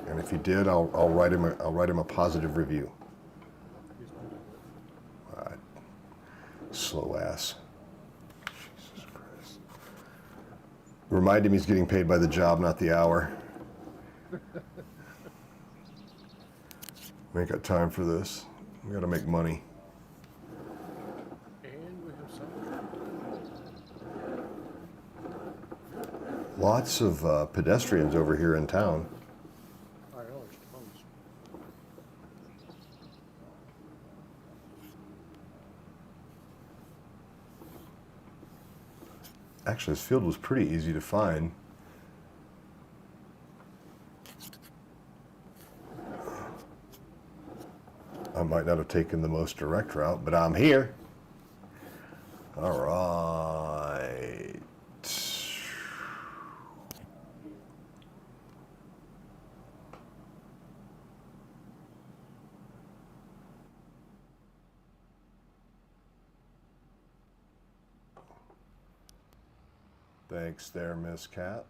[SPEAKER 1] And if he did, I'll write him a positive review. All right. Slow ass. Jesus Christ. Remind him he's getting paid by the job, not the hour. We ain't got time for this. We gotta make money.
[SPEAKER 2] And we have some.
[SPEAKER 1] Lots of pedestrians over here in town.
[SPEAKER 2] I know, there's tons.
[SPEAKER 1] Actually, this field was pretty easy to find. I might not have taken the most direct route, but I'm here. All right. Thanks there, Miss Cat.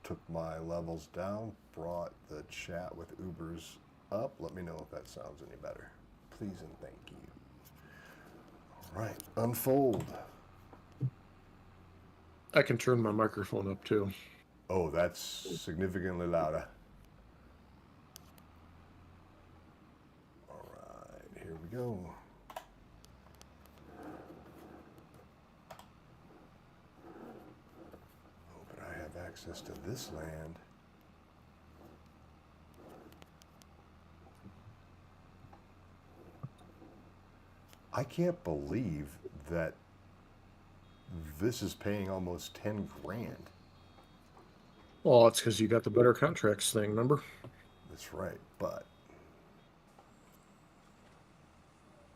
[SPEAKER 1] Took my levels down, brought the chat with Ubers up. Let me know if that sounds any better. Please and thank you. All right, unfold.
[SPEAKER 2] I can turn my microphone up too.
[SPEAKER 1] Oh, that's significantly louder. All right, here we go. Oh, but I have access to this land. I can't believe that this is paying almost 10 grand.
[SPEAKER 2] Well, it's because you got the better contracts thing, remember?
[SPEAKER 1] That's right, but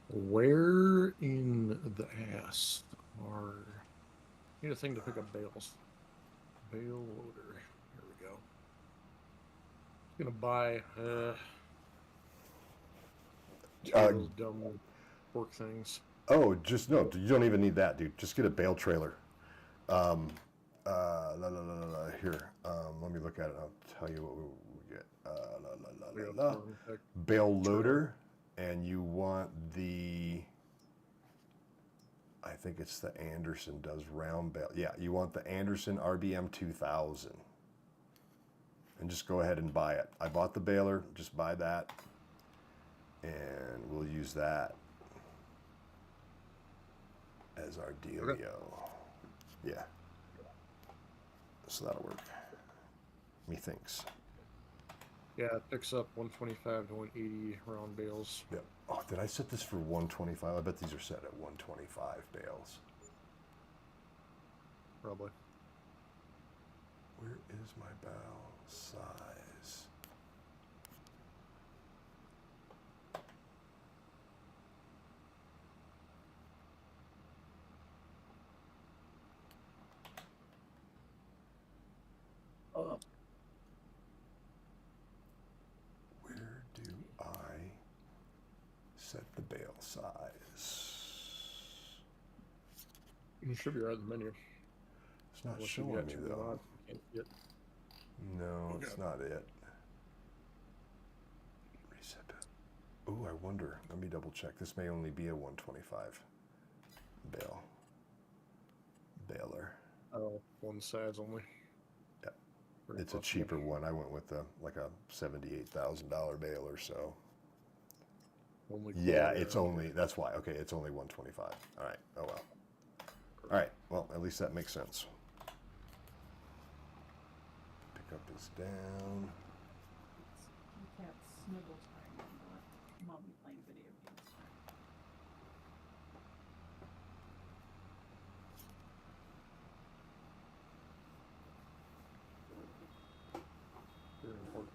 [SPEAKER 2] Where in the ass are... Need a thing to pick up bales. Bale loader. Here we go. Gonna buy those dumb pork things.
[SPEAKER 1] oh, just no, you don't even need that, dude. Just get a bale trailer. Here, let me look at it. I'll tell you what we get. Bale loader, and you want the, I think it's the Anderson does round bale. Yeah, you want the Anderson RBM 2000. And just go ahead and buy it. I bought the baler, just buy that. And we'll use that as our dealio.
[SPEAKER 2] Okay.
[SPEAKER 1] Yeah. So that'll work. Methinks.
[SPEAKER 2] Yeah, it picks up 125 to 180 round bales.
[SPEAKER 1] Yep. Oh, did I set this for 125? I bet these are set at 125 bales.
[SPEAKER 2] Probably.
[SPEAKER 1] Where is my bale size?
[SPEAKER 2] Oh.
[SPEAKER 1] Where do I set the bale size?
[SPEAKER 2] You should be right in the menu.
[SPEAKER 1] It's not
[SPEAKER 2] Unless
[SPEAKER 1] showing me though.
[SPEAKER 2] Can't see it.
[SPEAKER 1] No,
[SPEAKER 2] Okay.
[SPEAKER 1] it's not it. Reset it. Ooh, I wonder. Let me double check. This may only be a 125 bale. Baler.
[SPEAKER 2] Oh, one size only.
[SPEAKER 1] Yep.
[SPEAKER 2] Very
[SPEAKER 1] It's a
[SPEAKER 2] possible.
[SPEAKER 1] cheaper one. I went with like a $78,000 baler, so.
[SPEAKER 2] Only
[SPEAKER 1] Yeah,
[SPEAKER 2] quality,
[SPEAKER 1] it's only, that's why. Okay, it's only 125. All right. Oh well. All right. Well, at least that makes sense. Pickup is down.
[SPEAKER 3] You can't snuggle time and let mommy playing video games.
[SPEAKER 2] Very important.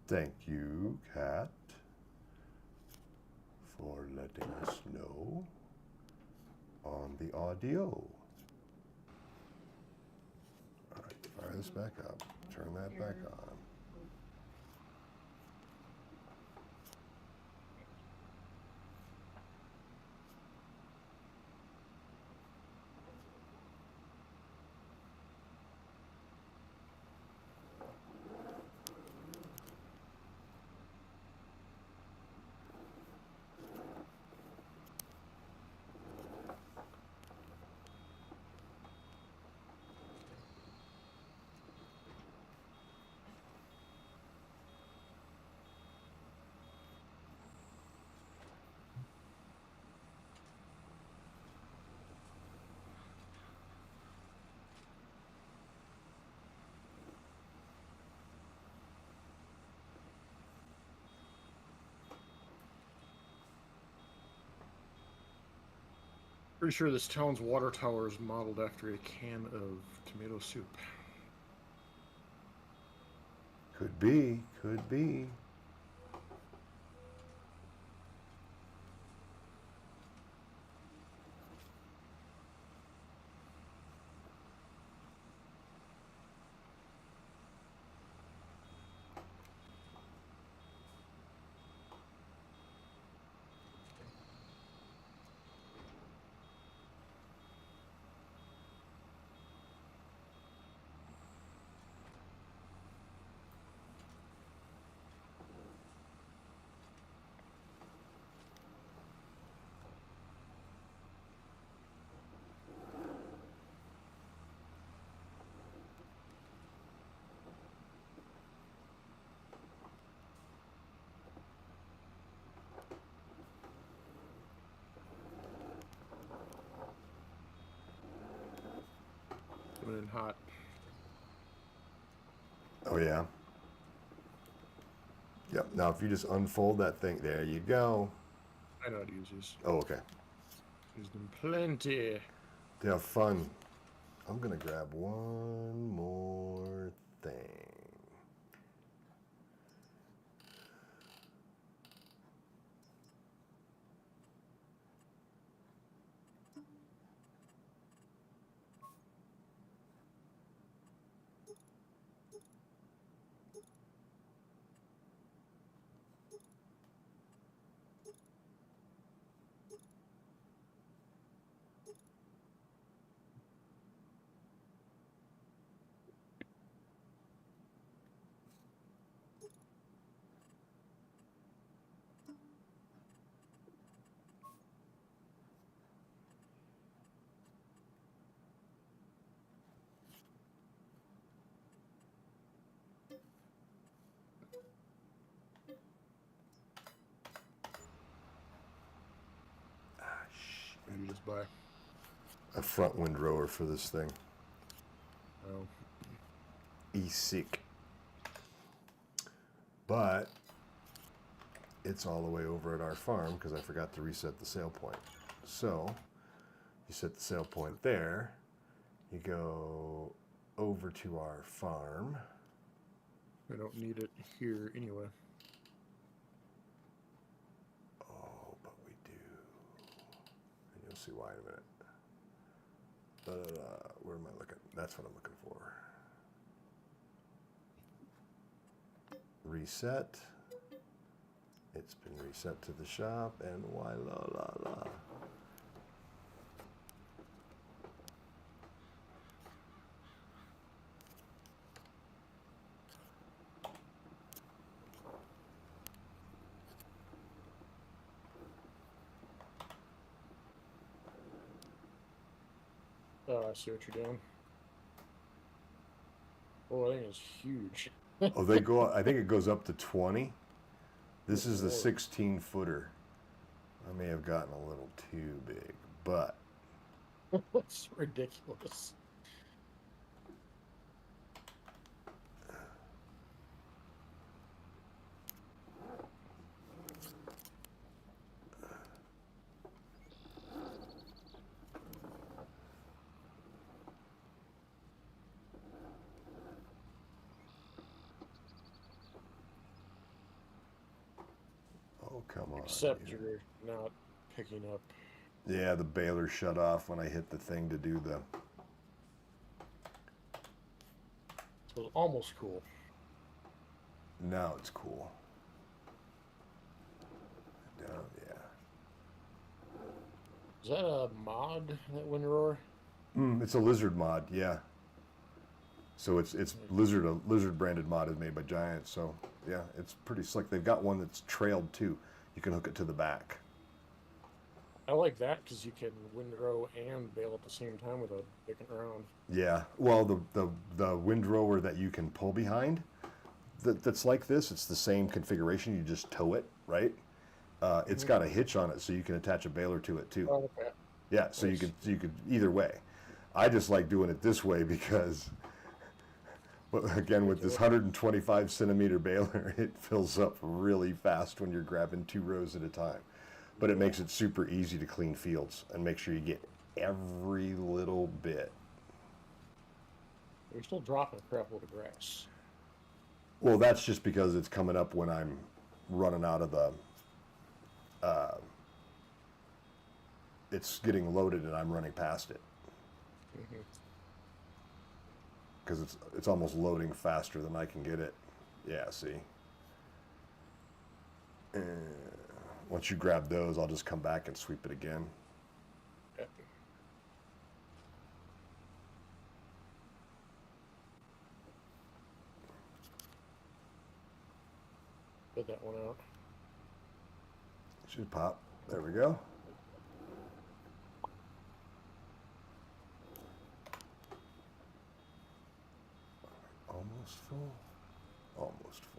[SPEAKER 1] Thank you, Kat, for letting us know on the audio. All right, fire this back up. Turn that back on.
[SPEAKER 2] Pretty sure this town's water tower is modeled after a can of tomato soup.
[SPEAKER 1] Could be, could be.
[SPEAKER 2] Coming in hot.
[SPEAKER 1] Oh, yeah. Yep. Now, if you just unfold that thing, there you go.
[SPEAKER 2] I know how to use these.
[SPEAKER 1] Oh, okay.
[SPEAKER 2] Use them plenty.
[SPEAKER 1] To have fun. I'm going to grab one more thing.
[SPEAKER 2] buy?
[SPEAKER 1] A front windrower for this thing.
[SPEAKER 2] Oh.
[SPEAKER 1] E-sick. But it's all the way over at our farm because I forgot to reset the sale point. So you set the sale point there. You go over to our farm.
[SPEAKER 2] I don't need it here anyway.
[SPEAKER 1] Oh, but we do. And you'll see why in a minute. Where am I looking? That's what I'm looking for. Reset. It's been reset to the shop, and why la la la.
[SPEAKER 2] Oh, I see what you're doing. Well, that thing is huge.
[SPEAKER 1] Oh, they go. I think it goes up to 20. This is the
[SPEAKER 2] Lord.
[SPEAKER 1] 16 footer. I may have gotten a little too big, but
[SPEAKER 2] That's ridiculous.
[SPEAKER 1] oh come on.
[SPEAKER 2] Except
[SPEAKER 1] you-
[SPEAKER 2] you're not picking up.
[SPEAKER 1] Yeah, the baler shut off when I hit the thing to do the.
[SPEAKER 2] So it's almost cool.
[SPEAKER 1] Now it's cool. Down, yeah.
[SPEAKER 2] Is that a mod, that windrower?
[SPEAKER 1] It's a lizard mod, yeah. So it's lizard. A lizard branded mod is made by Giant. So yeah, it's pretty slick. They've got one that's trailed too. You can hook it to the back.
[SPEAKER 2] I like that because you can windrow and bale at the same time without dicking around.
[SPEAKER 1] Yeah. Well, the windrower that you can pull behind, that's like this. It's the same configuration. You just tow it, right? It's got a hitch on it, so you can attach a baler to it too.
[SPEAKER 2] Oh, okay.
[SPEAKER 1] Yeah. So
[SPEAKER 2] Nice.
[SPEAKER 1] you could either way. I just like doing it this way because, but again, with this 125 centimeter baler, it fills up really fast when you're grabbing 2 rows at a time. But it makes it super easy to clean fields and make sure you get every little bit.
[SPEAKER 2] You're still dropping a crap load of grass.
[SPEAKER 1] Well, that's just because it's coming up when I'm running out of the. It's getting loaded and I'm running past it because it's almost loading faster than I can get it. Yeah, see. Once you grab those, I'll just come back and sweep it again.
[SPEAKER 2] Yeah. Put that one out.
[SPEAKER 1] Should pop. There we go. Almost full. Almost full.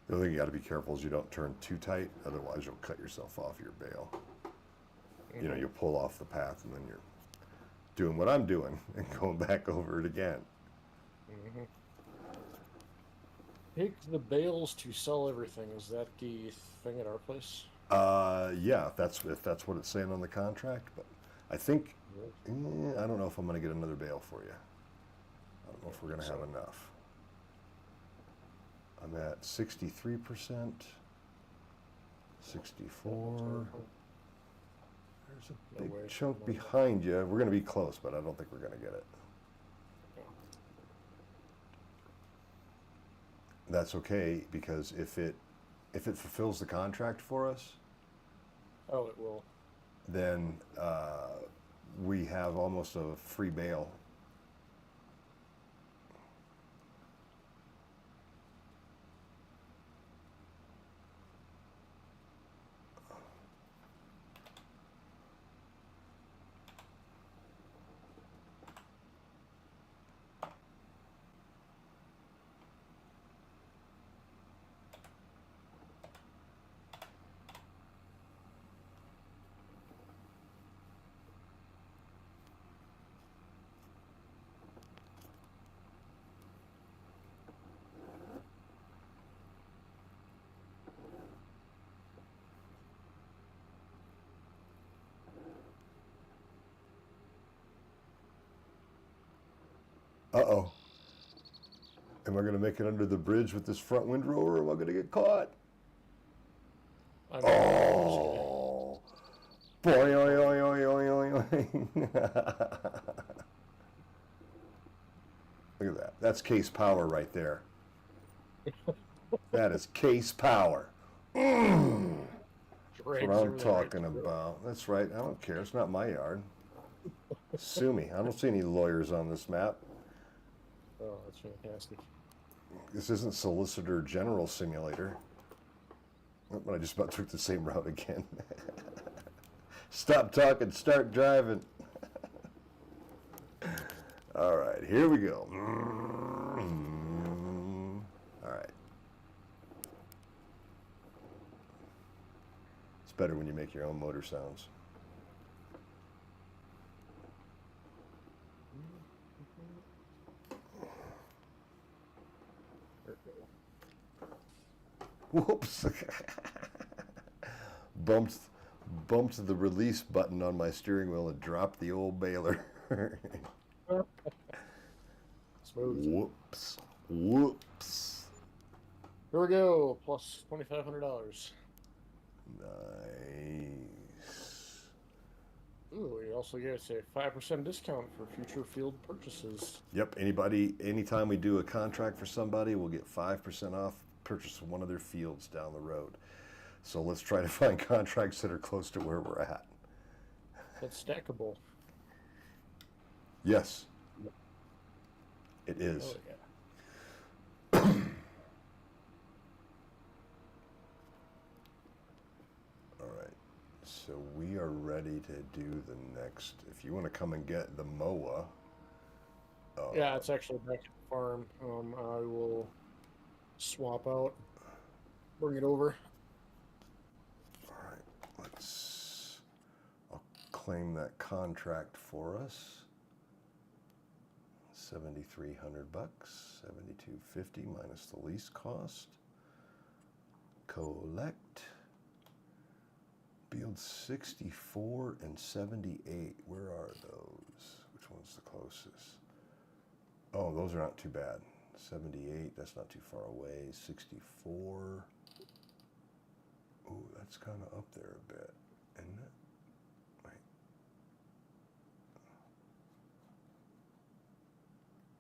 [SPEAKER 1] The other thing you got to be careful is you don't turn too tight, otherwise you'll cut yourself off your bale. You know, you'll pull off the path and then you're doing what I'm doing and going back over it again.
[SPEAKER 2] Take the bales to sell everything. Is that the thing at our place?
[SPEAKER 1] Yeah, if that's what it's saying on the contract, but I think, I don't know if I'm going to get another bale for you. I don't know if we're going to have enough. I'm at 63%, 64,
[SPEAKER 2] There's no
[SPEAKER 1] big
[SPEAKER 2] way.
[SPEAKER 1] chunk behind you. We're going to be close, but I don't think we're going to get it. That's okay, because if it fulfills the contract for us,
[SPEAKER 2] Oh, it will.
[SPEAKER 1] then we have almost a free bale. Uh-oh. Am I going to make it under the bridge with this front windrow, or am I going to get caught?
[SPEAKER 2] I'm
[SPEAKER 1] Oh. Boy, oy, oy, oy, oy, oy, oy. Look at that. That's case power right there. That is case power. That's what I'm talking about. That's right. I don't care. It's not my yard. Sue me. I don't see any lawyers on this map.
[SPEAKER 2] Oh, that's fantastic.
[SPEAKER 1] This isn't Solicitor General Simulator. Oh, but I just about took the same route again. Stop talking, start driving. All right, here we go. All right. It's better when you make your own motor sounds. Whoops. bumped the release button on my steering wheel and dropped the old baler.
[SPEAKER 2] Smooth.
[SPEAKER 1] Whoops. Whoops.
[SPEAKER 2] Here we go. Plus $2,500.
[SPEAKER 1] Nice.
[SPEAKER 2] Ooh, we also get a 5% discount for future field purchases.
[SPEAKER 1] Yep. Anytime we do a contract for somebody, we'll get 5% off purchase of one of their fields down the road. So let's try to find contracts that are close to where we're at.
[SPEAKER 2] That's stackable.
[SPEAKER 1] Yes. It is.
[SPEAKER 2] Oh, yeah.
[SPEAKER 1] All right. So we are ready to do the next. If you want to come and get the MOA.
[SPEAKER 2] Yeah, it's actually back at the farm. I will swap out, bring it over.
[SPEAKER 1] All right. I'll claim that contract for us. $7,300, $7,250 minus the lease cost. Collect. Field 64 and 78. Where are those? Which one's the closest? Oh, those are not too bad. 78, that's not too far away. 64. Ooh, that's kind of up there a bit, isn't it? Wait.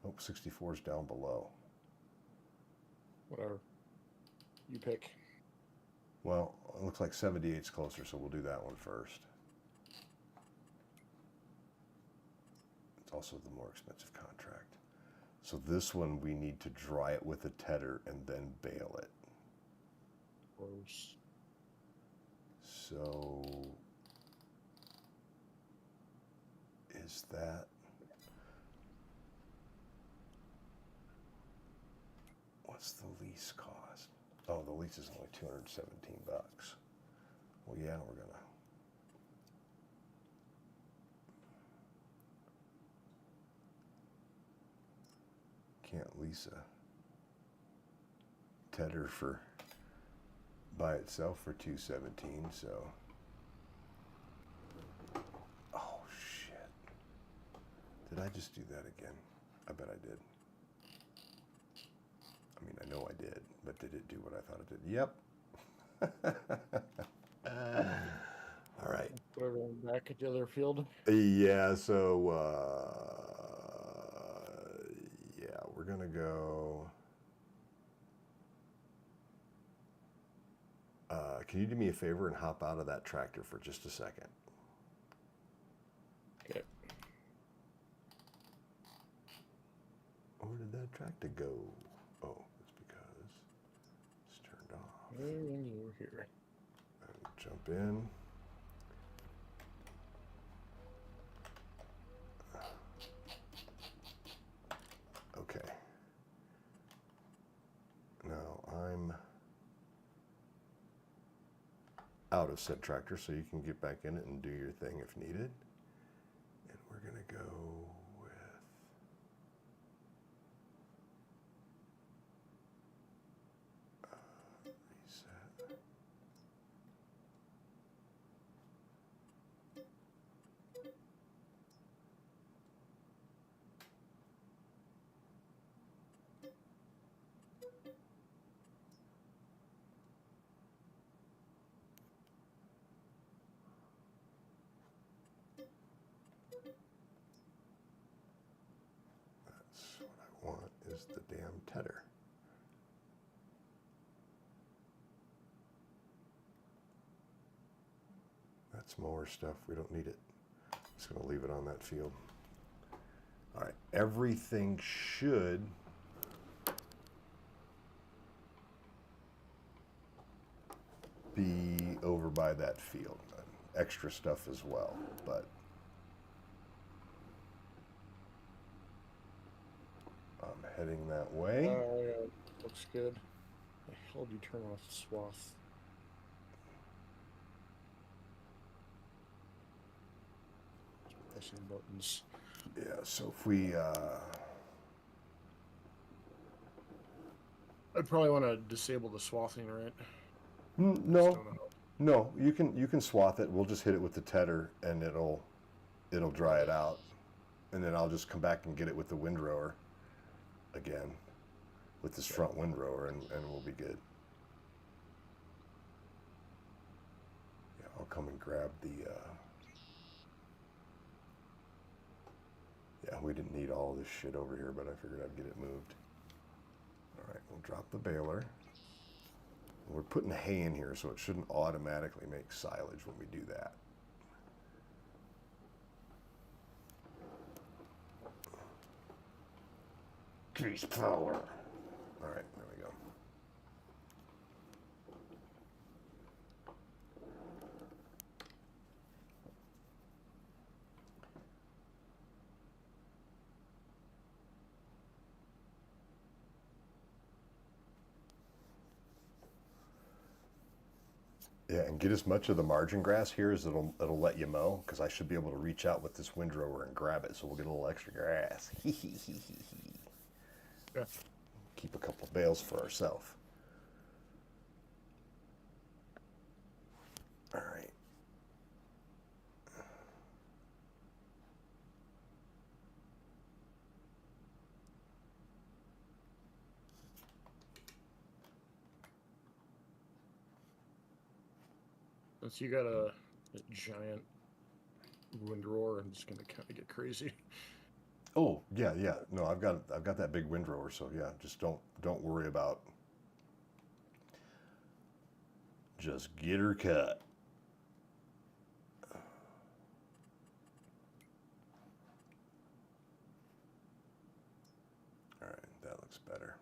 [SPEAKER 1] Oh, 64 is down below.
[SPEAKER 2] Whatever. You pick.
[SPEAKER 1] Well, it looks like 78's closer, so we'll do that one first. It's also the more expensive contract. So this one, we need to dry it with a tedder and then bale it.
[SPEAKER 2] Gross.
[SPEAKER 1] So is that... What's the lease cost? Oh, the lease is only $217. Well, yeah, we're gonna... Can't lease a tedder by itself for $217, so... Oh, shit. Did I just do that again? I bet I did. I mean, I know I did, but did it do what I thought it did? Yep. All right.
[SPEAKER 2] Put everyone back at the other field.
[SPEAKER 1] Yeah, so yeah, we're gonna go. Can you do me a favor and hop out of that tractor for just a second?
[SPEAKER 2] Okay.
[SPEAKER 1] Where did that tractor go? Oh, it's because it's turned off.
[SPEAKER 2] And you're here.
[SPEAKER 1] Jump in. Okay. Now I'm out of said tractor, so you can get back in it and do your thing if needed. And we're gonna go with reset. That's what I want, is the damn tedder. That's mower stuff. We don't need it. Just going to leave it on that field. All right. Everything should be over by that field. Extra stuff as well, but I'm heading that way.
[SPEAKER 2] Yeah, looks good. The hell do you turn off the swath? Pressing buttons.
[SPEAKER 1] Yeah, so if we
[SPEAKER 2] I'd probably want to disable the swathing, right?
[SPEAKER 1] no, you can swath it. We'll just hit it with the tedder and it'll dry it out. And then I'll just come back and get it with the windrower again, with this front windrower, and we'll be good. Yeah, I'll come and grab the yeah, we didn't need all this shit over here, but I figured I'd get it moved. All right, we'll drop the baler. We're putting hay in here, so it shouldn't automatically make silage when we do that. Grease power. All right, there we go. Yeah, and get as much of the margin grass here as it'll let you mow, because I should be able to reach out with this windrower and grab it, so we'll get a little extra grass.
[SPEAKER 2] Yeah.
[SPEAKER 1] Keep a couple bales for ourselves. All right.
[SPEAKER 2] Since you got a giant windrower, I'm just gonna kind of get crazy.
[SPEAKER 1] Oh, yeah, yeah. No, I've got that big windrower, so yeah, just don't worry about. Just get her cut. All right, that looks better.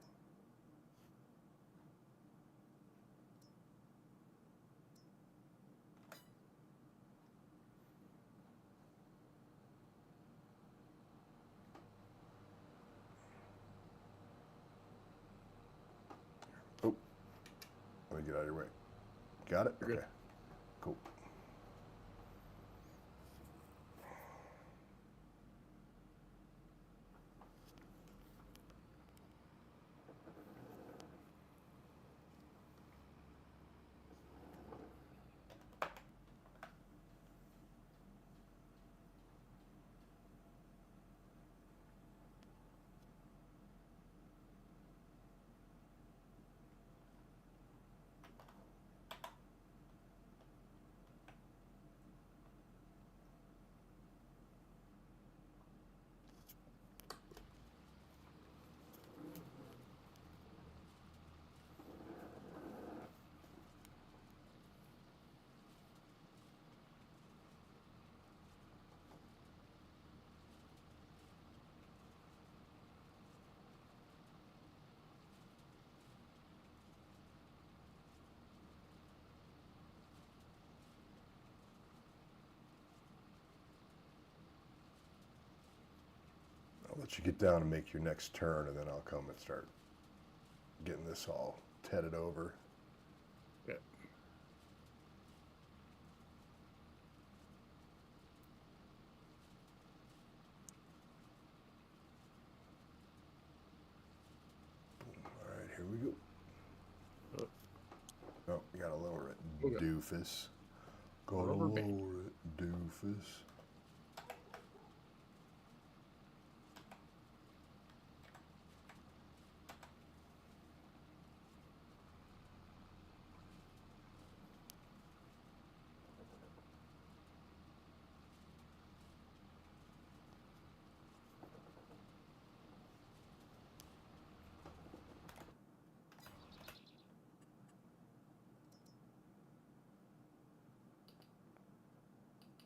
[SPEAKER 1] Oh, let me get out of your way. Got it?
[SPEAKER 2] You're good.
[SPEAKER 1] Okay. Cool. let you get down and make your next turn, and then I'll come and start getting this all tedded over.
[SPEAKER 2] Yeah.
[SPEAKER 1] All right, here we go.
[SPEAKER 2] Oh,
[SPEAKER 1] Oh, you gotta lower it,
[SPEAKER 2] Okay.
[SPEAKER 1] doofus. Gotta
[SPEAKER 2] Rubber band.
[SPEAKER 1] lower it, doofus.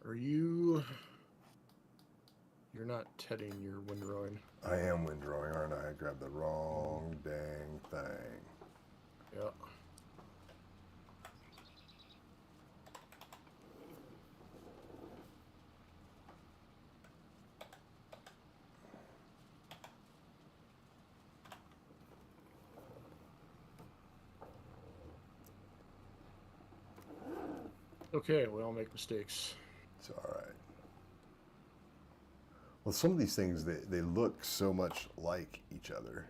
[SPEAKER 2] Are you? You're not tedding your windrowing.
[SPEAKER 1] I am windrowing, aren't I? I grabbed the wrong dang thing.
[SPEAKER 2] Yeah. Okay, we all make mistakes.
[SPEAKER 1] It's all right. Well, some of these things, they look so much like each other.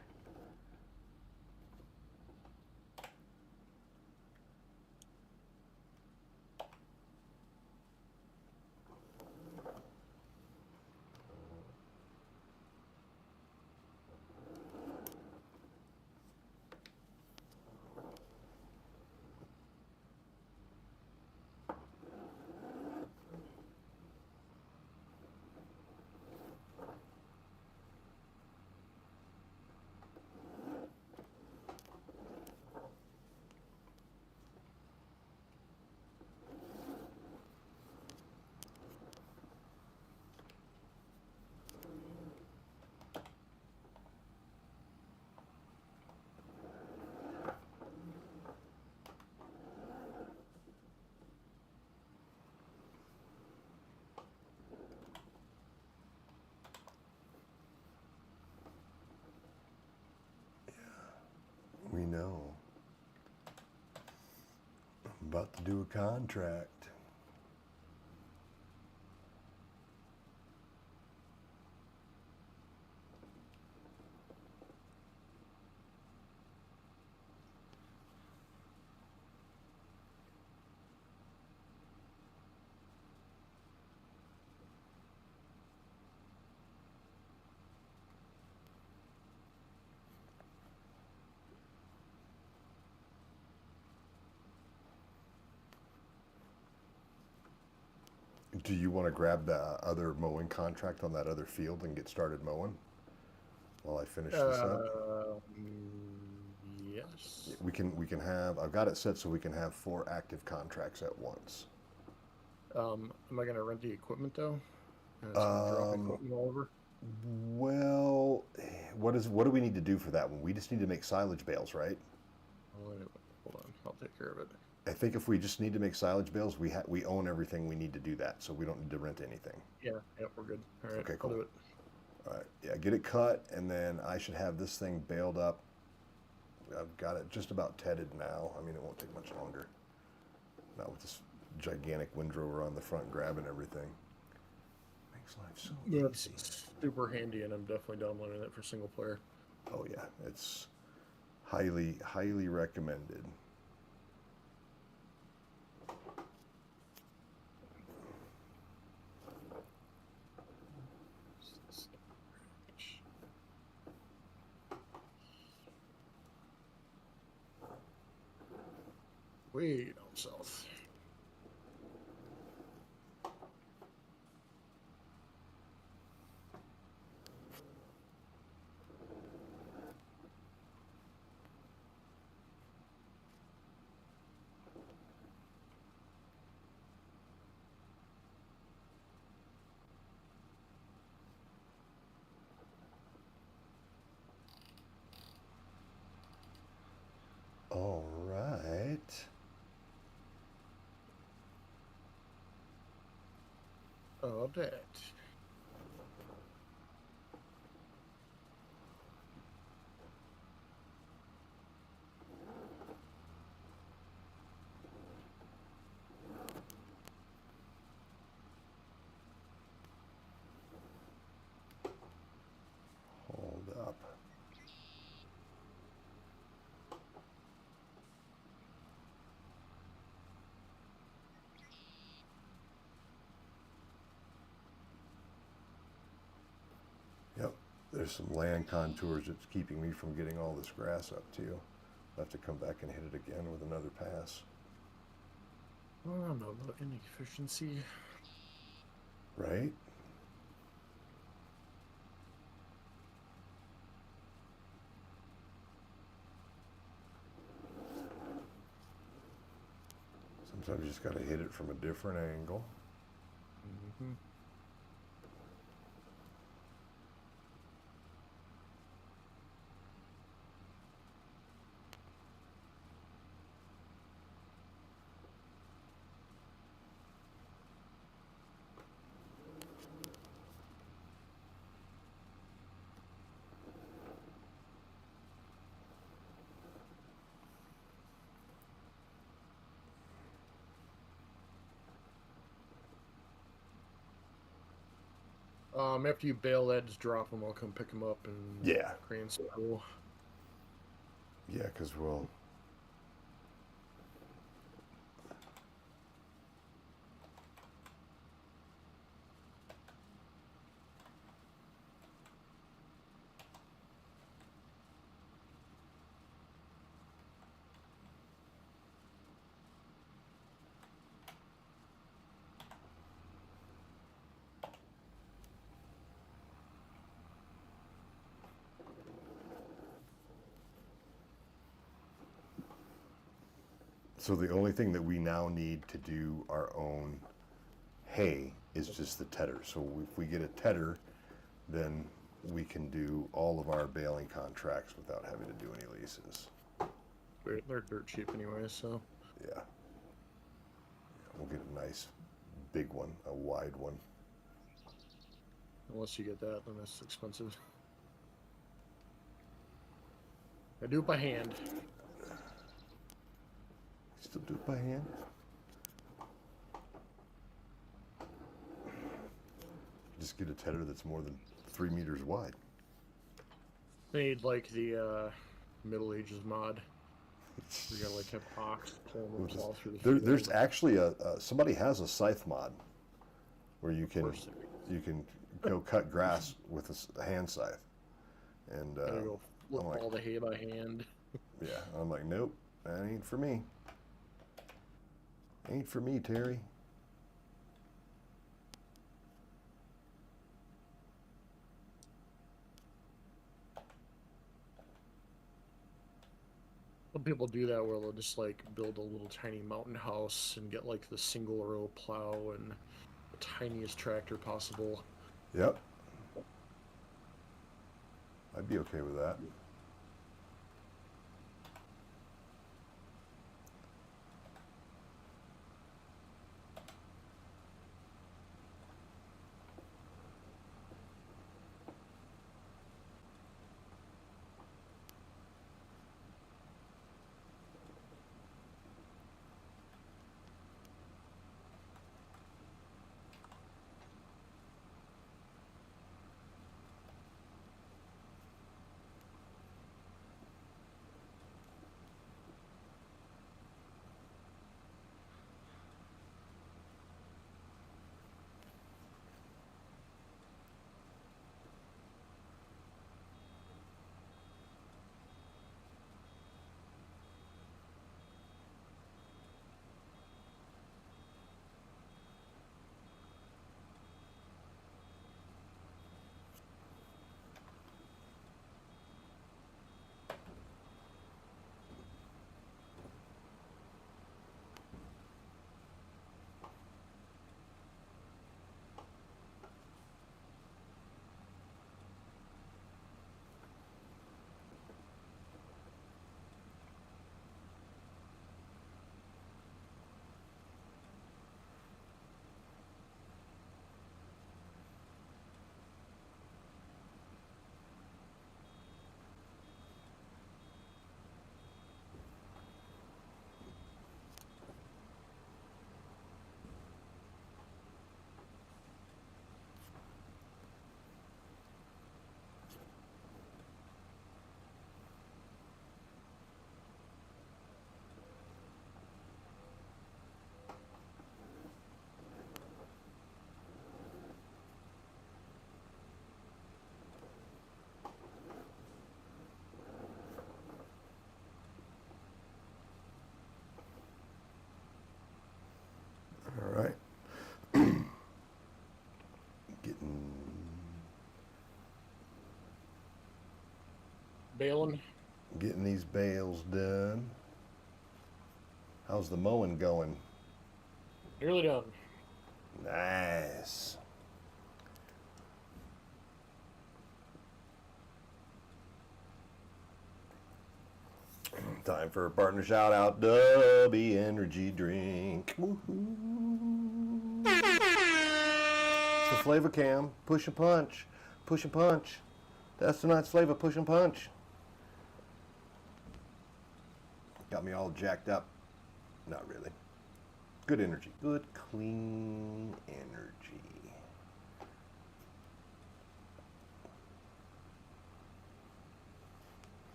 [SPEAKER 1] We know. I'm about to do a contract. Do you want to grab the other mowing contract on that other field and get started mowing while I finish this up?
[SPEAKER 2] Yes.
[SPEAKER 1] We can have, I've got it set so we can have 4 active contracts at once.
[SPEAKER 2] Am I gonna rent the equipment though? And it's gonna drop equipment all over.
[SPEAKER 1] Well, what do we need to do for that one? We just need to make silage bales, right?
[SPEAKER 2] Oh, wait, hold on, I'll take care of it.
[SPEAKER 1] I think if we just need to make silage bales, we own everything we need to do that, so we don't need to rent anything.
[SPEAKER 2] Yeah, we're good. All right,
[SPEAKER 1] Okay,
[SPEAKER 2] I'll
[SPEAKER 1] cool.
[SPEAKER 2] do it.
[SPEAKER 1] All right, yeah, get it cut, and then I should have this thing baled up. I've got it just about tedded now. I mean, it won't take much longer. Not with this gigantic windrower on the front grabbing everything. Makes life so
[SPEAKER 2] Yeah,
[SPEAKER 1] easy.
[SPEAKER 2] it's super handy, and I'm definitely downloading it for single player.
[SPEAKER 1] Oh yeah, it's highly, highly recommended.
[SPEAKER 2] Way down south.
[SPEAKER 1] All right.
[SPEAKER 2] Oh, that.
[SPEAKER 1] Hold up. Yep, there's some land contours that's keeping me from getting all this grass up too. I'll have to come back and hit it again with another pass.
[SPEAKER 2] Well, I don't know about inefficiency.
[SPEAKER 1] Right? Sometimes you just got to hit it from a different angle.
[SPEAKER 2] Mm-hmm. After you bail that, just drop them. I'll come pick them up and
[SPEAKER 1] Yeah.
[SPEAKER 2] crane school.
[SPEAKER 1] Yeah, because we'll... So the only thing that we now need to do our own hay is just the tedder. So if we get a tedder, then we can do all of our baling contracts without having to do any leases.
[SPEAKER 2] They're dirt cheap anyway, so.
[SPEAKER 1] Yeah. We'll get a nice big one, a wide one.
[SPEAKER 2] Unless you get that, then it's expensive. I do it by hand.
[SPEAKER 1] Still do it by hand? Just get a tedder that's more than 3 meters wide.
[SPEAKER 2] Made like the Middle Ages mod. You gotta like have ox pulling the plow through the field.
[SPEAKER 1] There's actually somebody has a scythe mod where you can go cut grass with a hand scythe, and
[SPEAKER 2] Gotta go flip
[SPEAKER 1] I'm like,
[SPEAKER 2] all the hay by hand.
[SPEAKER 1] yeah, I'm like, nope, that ain't for me. Ain't for me, Terry.
[SPEAKER 2] Some people do that where they'll just like build a little tiny mountain house and get like the single row plow and the tiniest tractor possible.
[SPEAKER 1] Yep. I'd be okay with that.
[SPEAKER 2] baling.
[SPEAKER 1] Getting these bales done. How's the mowing going?
[SPEAKER 2] Nearly done.
[SPEAKER 1] Nice. Time for a partner shout out. W Energy Drink. Woohoo. It's the flavor cam. Push and punch. Push and punch. That's tonight's flavor. Push and punch. Got me all jacked up. Not really. Good energy. Good, clean energy.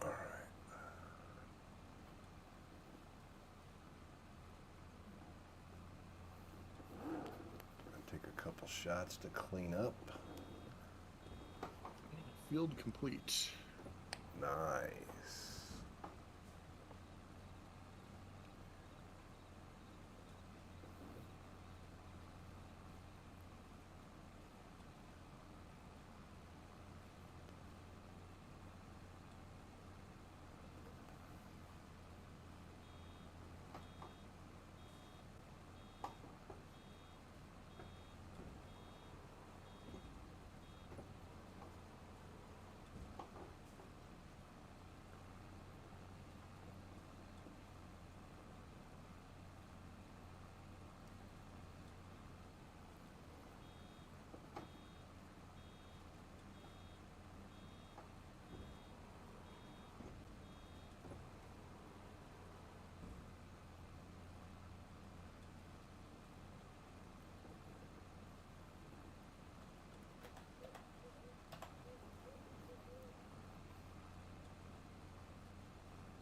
[SPEAKER 1] All right. Take a couple shots to clean up.
[SPEAKER 2] Field complete.
[SPEAKER 1] Nice.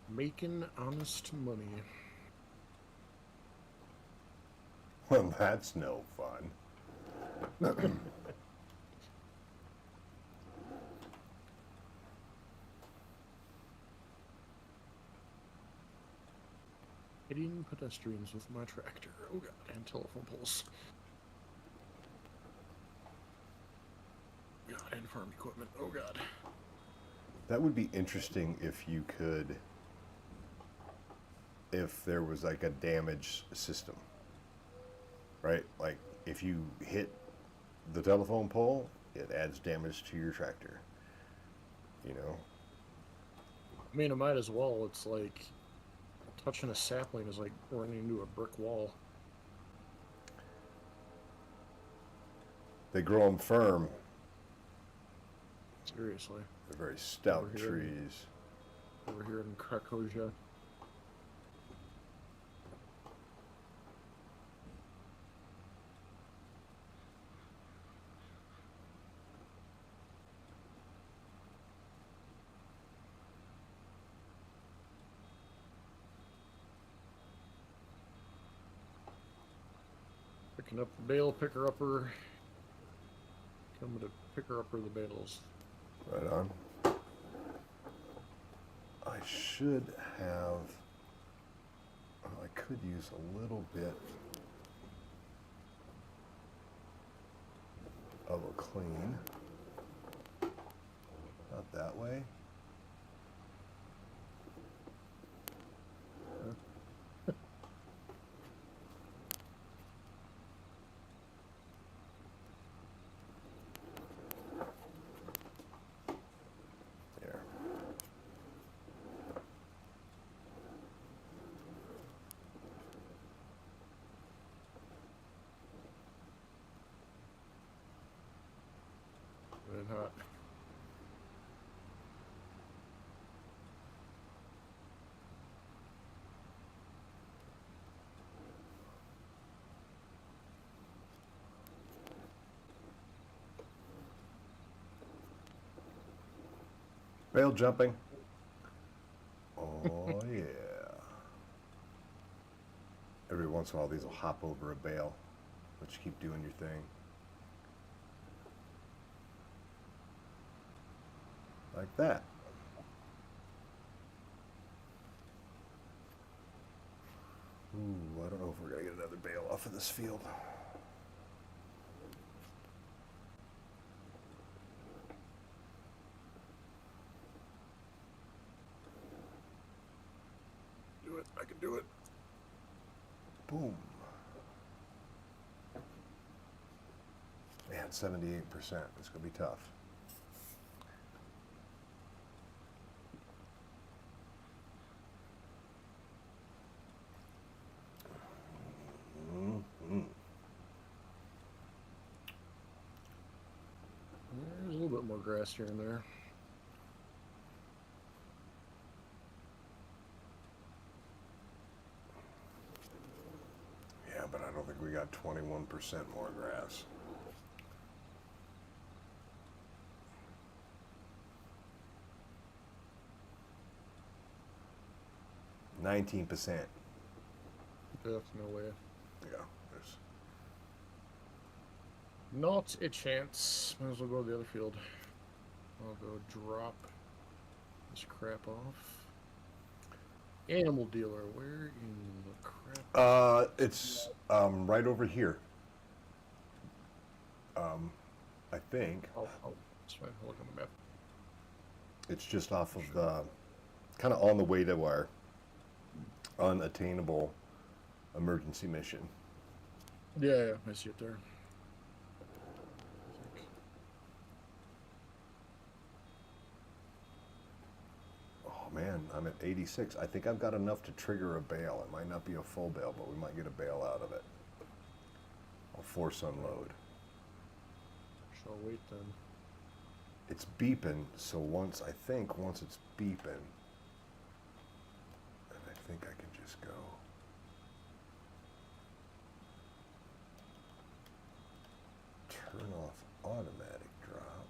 [SPEAKER 2] Making honest money.
[SPEAKER 1] Well, that's no fun.
[SPEAKER 2] Hitting pedestrians with my tractor. Oh god, and telephone poles. God, and farm equipment. Oh god.
[SPEAKER 1] That would be interesting if you could, if there was like a damage system, right? Like if you hit the telephone pole, it adds damage to your tractor, you know?
[SPEAKER 2] I mean, it might as well. It's like touching a sapling is like running into a brick wall.
[SPEAKER 1] They grow them firm.
[SPEAKER 2] Seriously.
[SPEAKER 1] They're very stout
[SPEAKER 2] Over here.
[SPEAKER 1] trees.
[SPEAKER 2] Over here in Krakosia. Picking up the bale picker-upper. Coming to picker-upper the bales.
[SPEAKER 1] Right on. I should have, oh, I could use a little bit of a clean. Not that way. There.
[SPEAKER 2] Red hot.
[SPEAKER 1] Bale jumping. Oh yeah. Every once in a while these will hop over a bale, but you keep doing your thing. Like that. Ooh, I don't know if we're gonna get another bale off of this field.
[SPEAKER 2] can do it.
[SPEAKER 1] Boom. Man, 78%. It's going to be tough.
[SPEAKER 2] There's a little bit more grass here and there.
[SPEAKER 1] Yeah, but I don't think we got 21% more grass. $19%.
[SPEAKER 2] There's no way.
[SPEAKER 1] Yeah, there's.
[SPEAKER 2] Not a chance. Might as well go to the other field. I'll go drop this crap off. Animal dealer, where in the crap?
[SPEAKER 1] It's right over here. I think
[SPEAKER 2] Oh, that's fine. I'll look on the map.
[SPEAKER 1] it's just off of the, kind of on the way to our unattainable emergency mission.
[SPEAKER 2] Yeah, I see it there.
[SPEAKER 1] Oh man, I'm at 86. I think I've got enough to trigger a bale. It might not be a full bale, but we might get a bale out of it. I'll force unload.
[SPEAKER 2] Shall wait then.
[SPEAKER 1] It's beeping, so once it's beeping, and I think I can just go. Turn off automatic drop.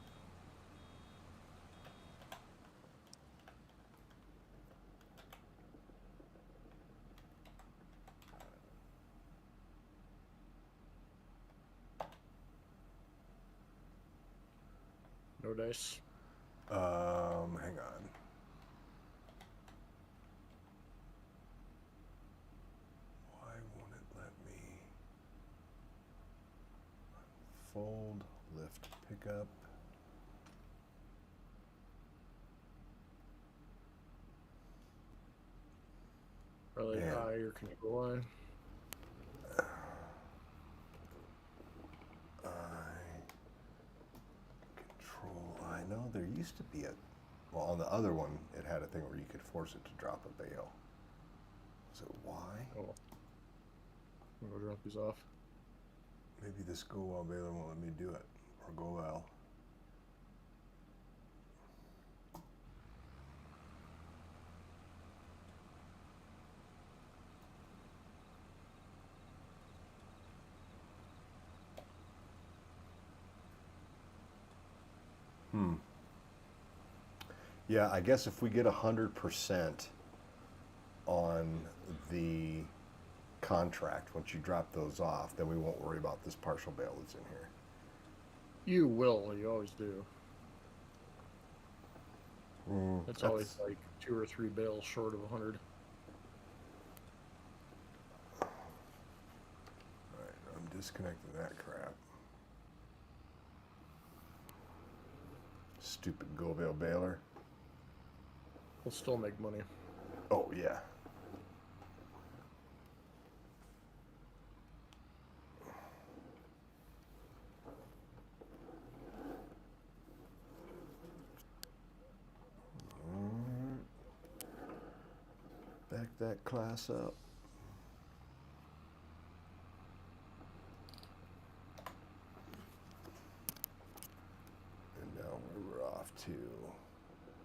[SPEAKER 2] No dice.
[SPEAKER 1] Hang on. Why won't it let me fold, lift, pickup?
[SPEAKER 2] Probably
[SPEAKER 1] Man.
[SPEAKER 2] high or can you go line?
[SPEAKER 1] I know there used to be well, on the other one, it had a thing where you could force it to drop a bale. So why?
[SPEAKER 2] Oh. I'm gonna drop these off.
[SPEAKER 1] Maybe this go well baler won't let me do it, or go well. Yeah, I guess if we get 100% on the contract, once you drop those off, then we won't worry about this partial bale that's in here.
[SPEAKER 2] You will. You always do. It's always like 2 or 3 bales short of 100.
[SPEAKER 1] Alright, I'm disconnecting that crap. Stupid go bale baler.
[SPEAKER 2] We'll still make money.
[SPEAKER 1] Oh, yeah. Back that class up. And now we're off to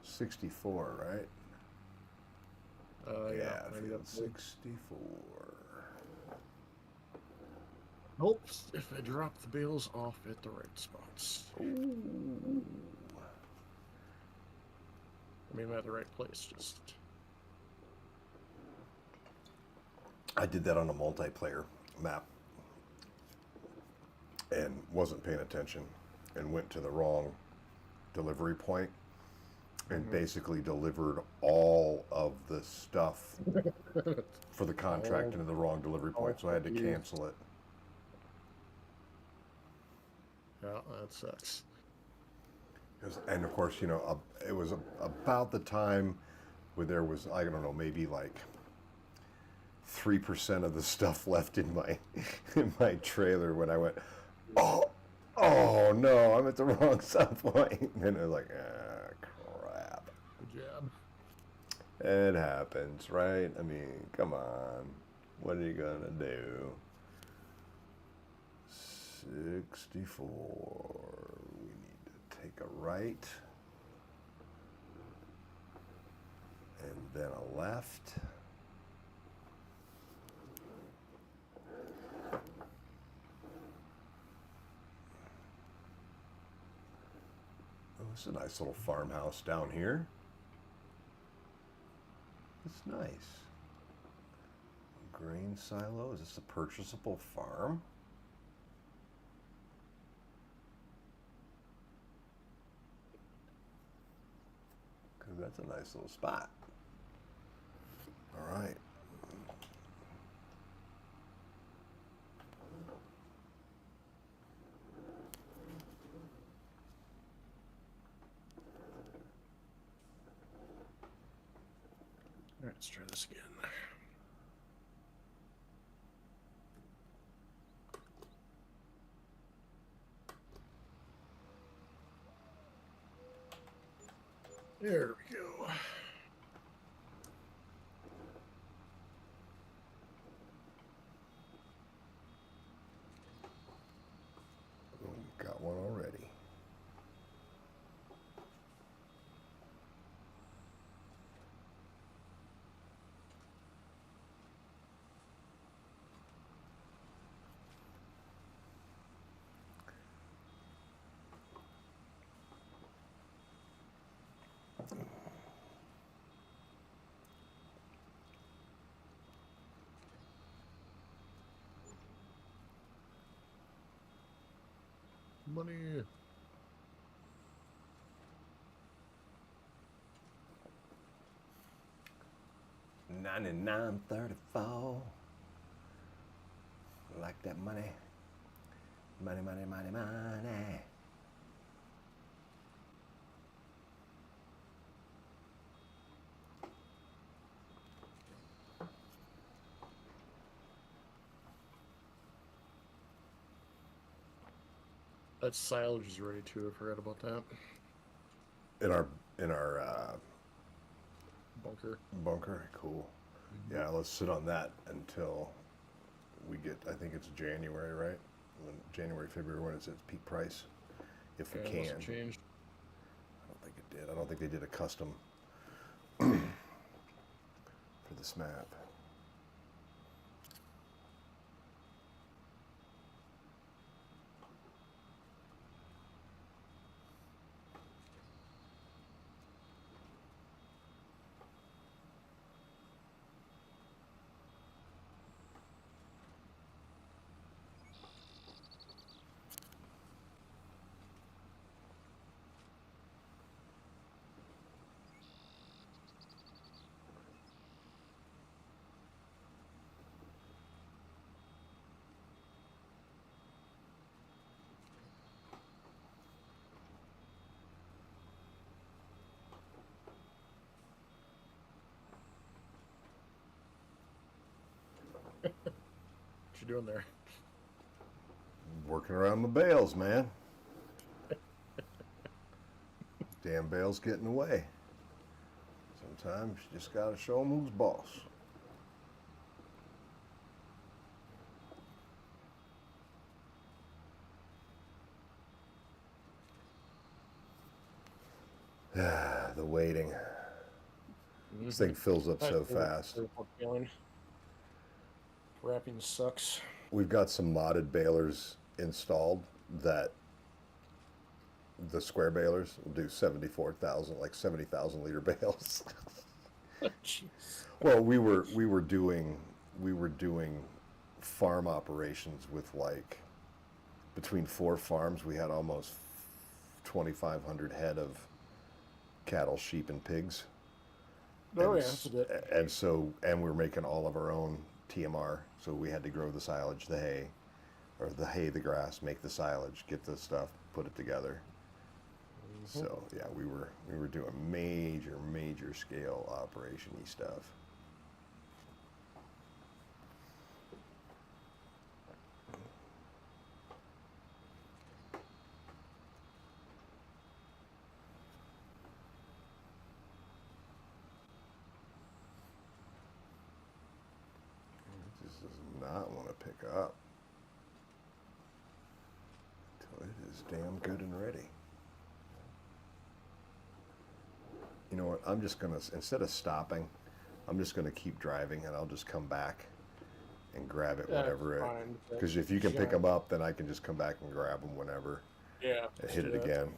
[SPEAKER 1] 64, right?
[SPEAKER 2] Yeah,
[SPEAKER 1] field 64.
[SPEAKER 2] Nope, if I drop the bales off at the right spots.
[SPEAKER 1] Ooh.
[SPEAKER 2] I mean, I'm at the right place, just...
[SPEAKER 1] I did that on a multiplayer map and wasn't paying attention and went to the wrong delivery point and basically delivered all of the stuff for the contract into the wrong delivery point, so I had to cancel it.
[SPEAKER 2] Yeah, that sucks.
[SPEAKER 1] And of course, you know, it was about the time where there was, I don't know, maybe like 3% of the stuff left in my trailer when I went, oh no, I'm at the wrong sub point. And I was like, crap.
[SPEAKER 2] Good job.
[SPEAKER 1] It happens, right? I mean, come on. What are you gonna do? 64. We need to take a right. And then a left. Oh, this is a nice little farmhouse down here. It's nice. Grain silo. Is this a purchasable farm? Because that's a nice little spot. All right.
[SPEAKER 2] All right, let's try this again. There we go.
[SPEAKER 1] Got one already.
[SPEAKER 2] Money.
[SPEAKER 1] $99.34. Like that money. Money, money, money, money.
[SPEAKER 2] That silage is ready too. I forgot about that.
[SPEAKER 1] In our
[SPEAKER 2] Bunker.
[SPEAKER 1] bunker. Cool. Yeah, let's sit on that until we get, I think it's January, right? January, February, when it's its peak price. If we
[SPEAKER 2] Yeah, it
[SPEAKER 1] can.
[SPEAKER 2] must have changed.
[SPEAKER 1] I don't think it did. I don't think they did a custom for this map.
[SPEAKER 2] What you doing there?
[SPEAKER 1] Working around the bales, man. Damn bales get in the way. Sometimes you just gotta show them who's boss. The waiting. This thing fills up so fast.
[SPEAKER 2] Wrapping sucks.
[SPEAKER 1] We've got some modded balers installed that the square balers will do 74,000, like 70,000 liter bales.
[SPEAKER 2] Jeez.
[SPEAKER 1] Well, we were doing farm operations with, like, between 4 farms we had almost 2,500 head of cattle, sheep, and pigs.
[SPEAKER 2] Oh,
[SPEAKER 1] and,
[SPEAKER 2] yeah, that's a bit.
[SPEAKER 1] and we're making all of our own TMR, so we had to grow the silage, the hay, the grass, make the silage, get the stuff, put it together. So yeah, we were doing major scale operation-y stuff. up until it is damn good and ready. You know what? I'm just going to, instead of stopping, I'm just going to keep driving, and I'll just come back and grab it
[SPEAKER 2] That's
[SPEAKER 1] whenever it.
[SPEAKER 2] fine.
[SPEAKER 1] Because if you can pick them up, then I can just come back and grab them whenever.
[SPEAKER 2] Yeah.
[SPEAKER 1] And hit it again.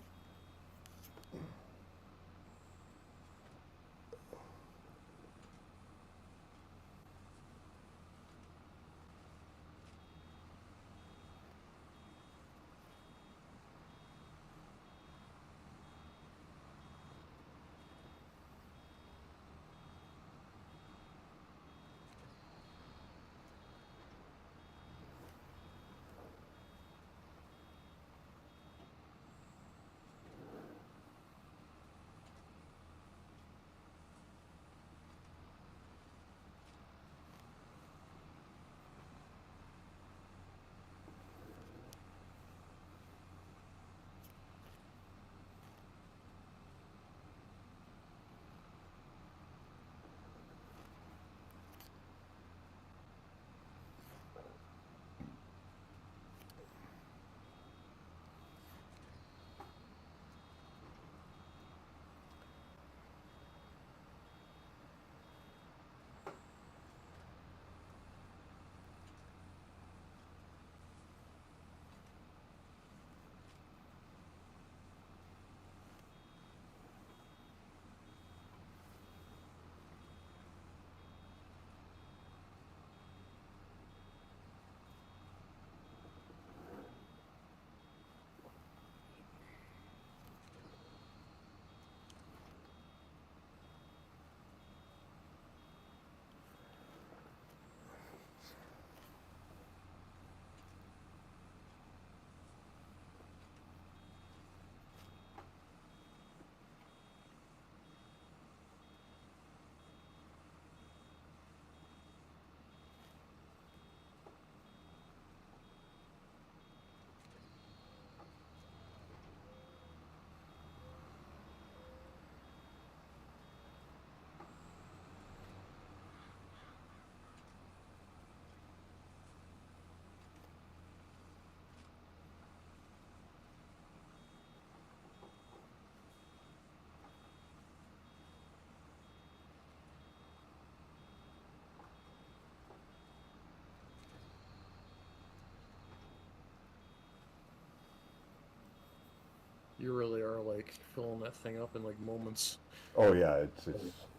[SPEAKER 2] You really are like filling that thing up in like moments.
[SPEAKER 1] Oh yeah, it's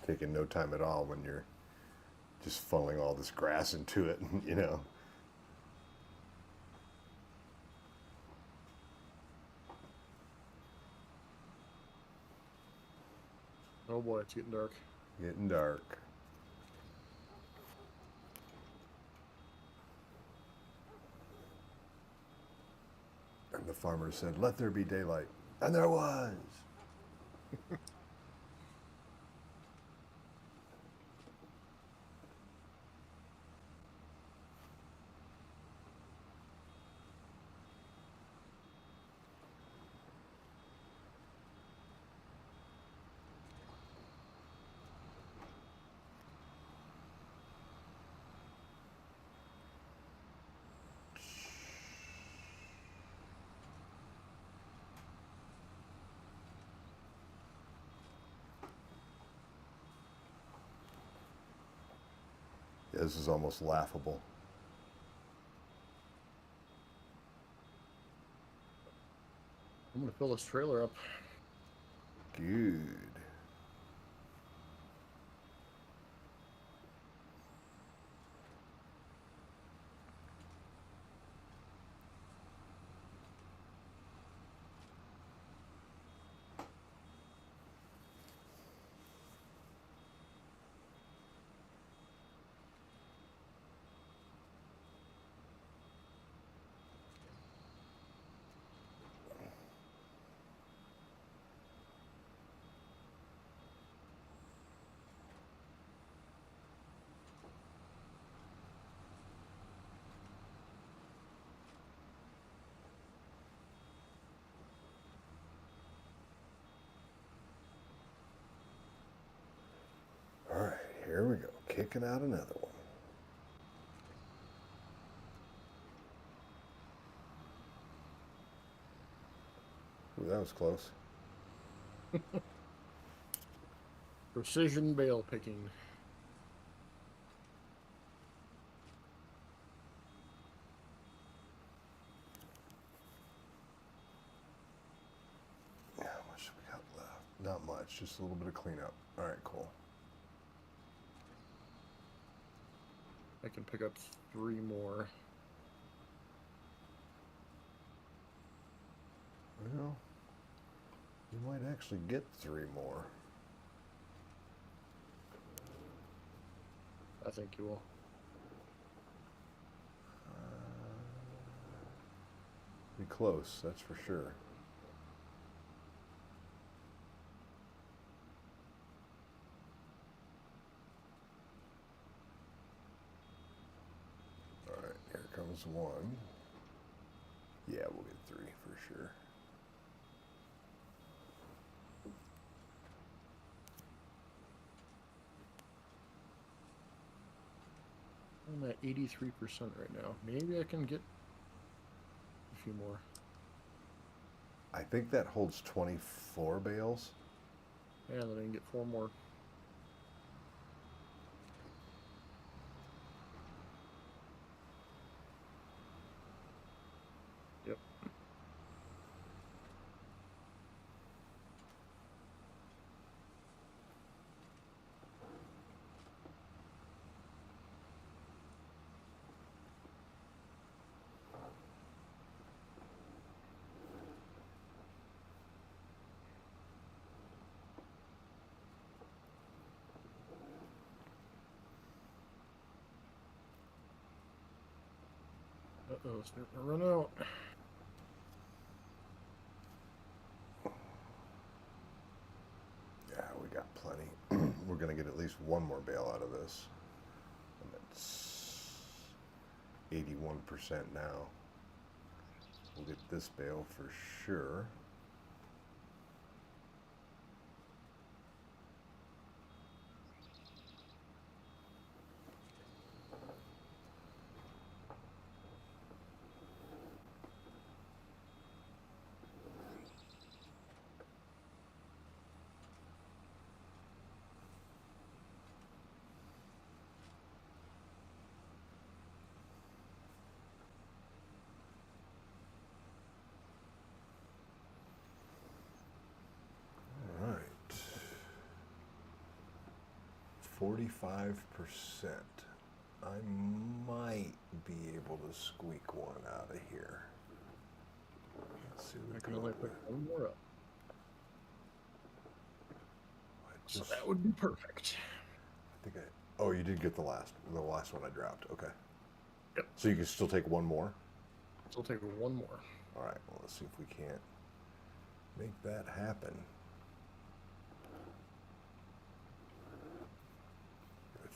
[SPEAKER 1] taking no time at all when you're just funneling all this grass into it, you know.
[SPEAKER 2] Oh boy, it's getting dark.
[SPEAKER 1] Getting dark. And the farmer said, "Let there be daylight." And there was. Yeah, this is almost laughable.
[SPEAKER 2] I'm gonna fill this trailer up.
[SPEAKER 1] Good. All right, here we go. Kicking out another one. was close.
[SPEAKER 2] Precision bale picking.
[SPEAKER 1] How much we got left? Not much, just a little bit of cleanup. All right, cool.
[SPEAKER 2] I can pick up 3 more.
[SPEAKER 1] Well, you might actually get 3 more.
[SPEAKER 2] I think you will.
[SPEAKER 1] Be close, that's for sure. All right, here comes 1. Yeah, we'll get 3 for sure.
[SPEAKER 2] I'm at 83% right now. Maybe I can get a few more.
[SPEAKER 1] I think that holds 24 bales.
[SPEAKER 2] Yeah, then I can get 4 more. Yep. Uh-oh, it's starting to run out.
[SPEAKER 1] Yeah, we got plenty. We're going to get at least 1 more bale out of this. And it's 81% now. We'll get this bale for sure. All right. 45%. I might be able to squeak 1 out of here. Let's see
[SPEAKER 2] I
[SPEAKER 1] what
[SPEAKER 2] can
[SPEAKER 1] we
[SPEAKER 2] only
[SPEAKER 1] got.
[SPEAKER 2] pick 1 more up. So
[SPEAKER 1] Just,
[SPEAKER 2] that would be perfect.
[SPEAKER 1] I think oh, you did get the last one I dropped. Okay.
[SPEAKER 2] Yep.
[SPEAKER 1] So you can still take 1 more?
[SPEAKER 2] So I'll take 1 more.
[SPEAKER 1] All right, well, let's see if we can't make that happen.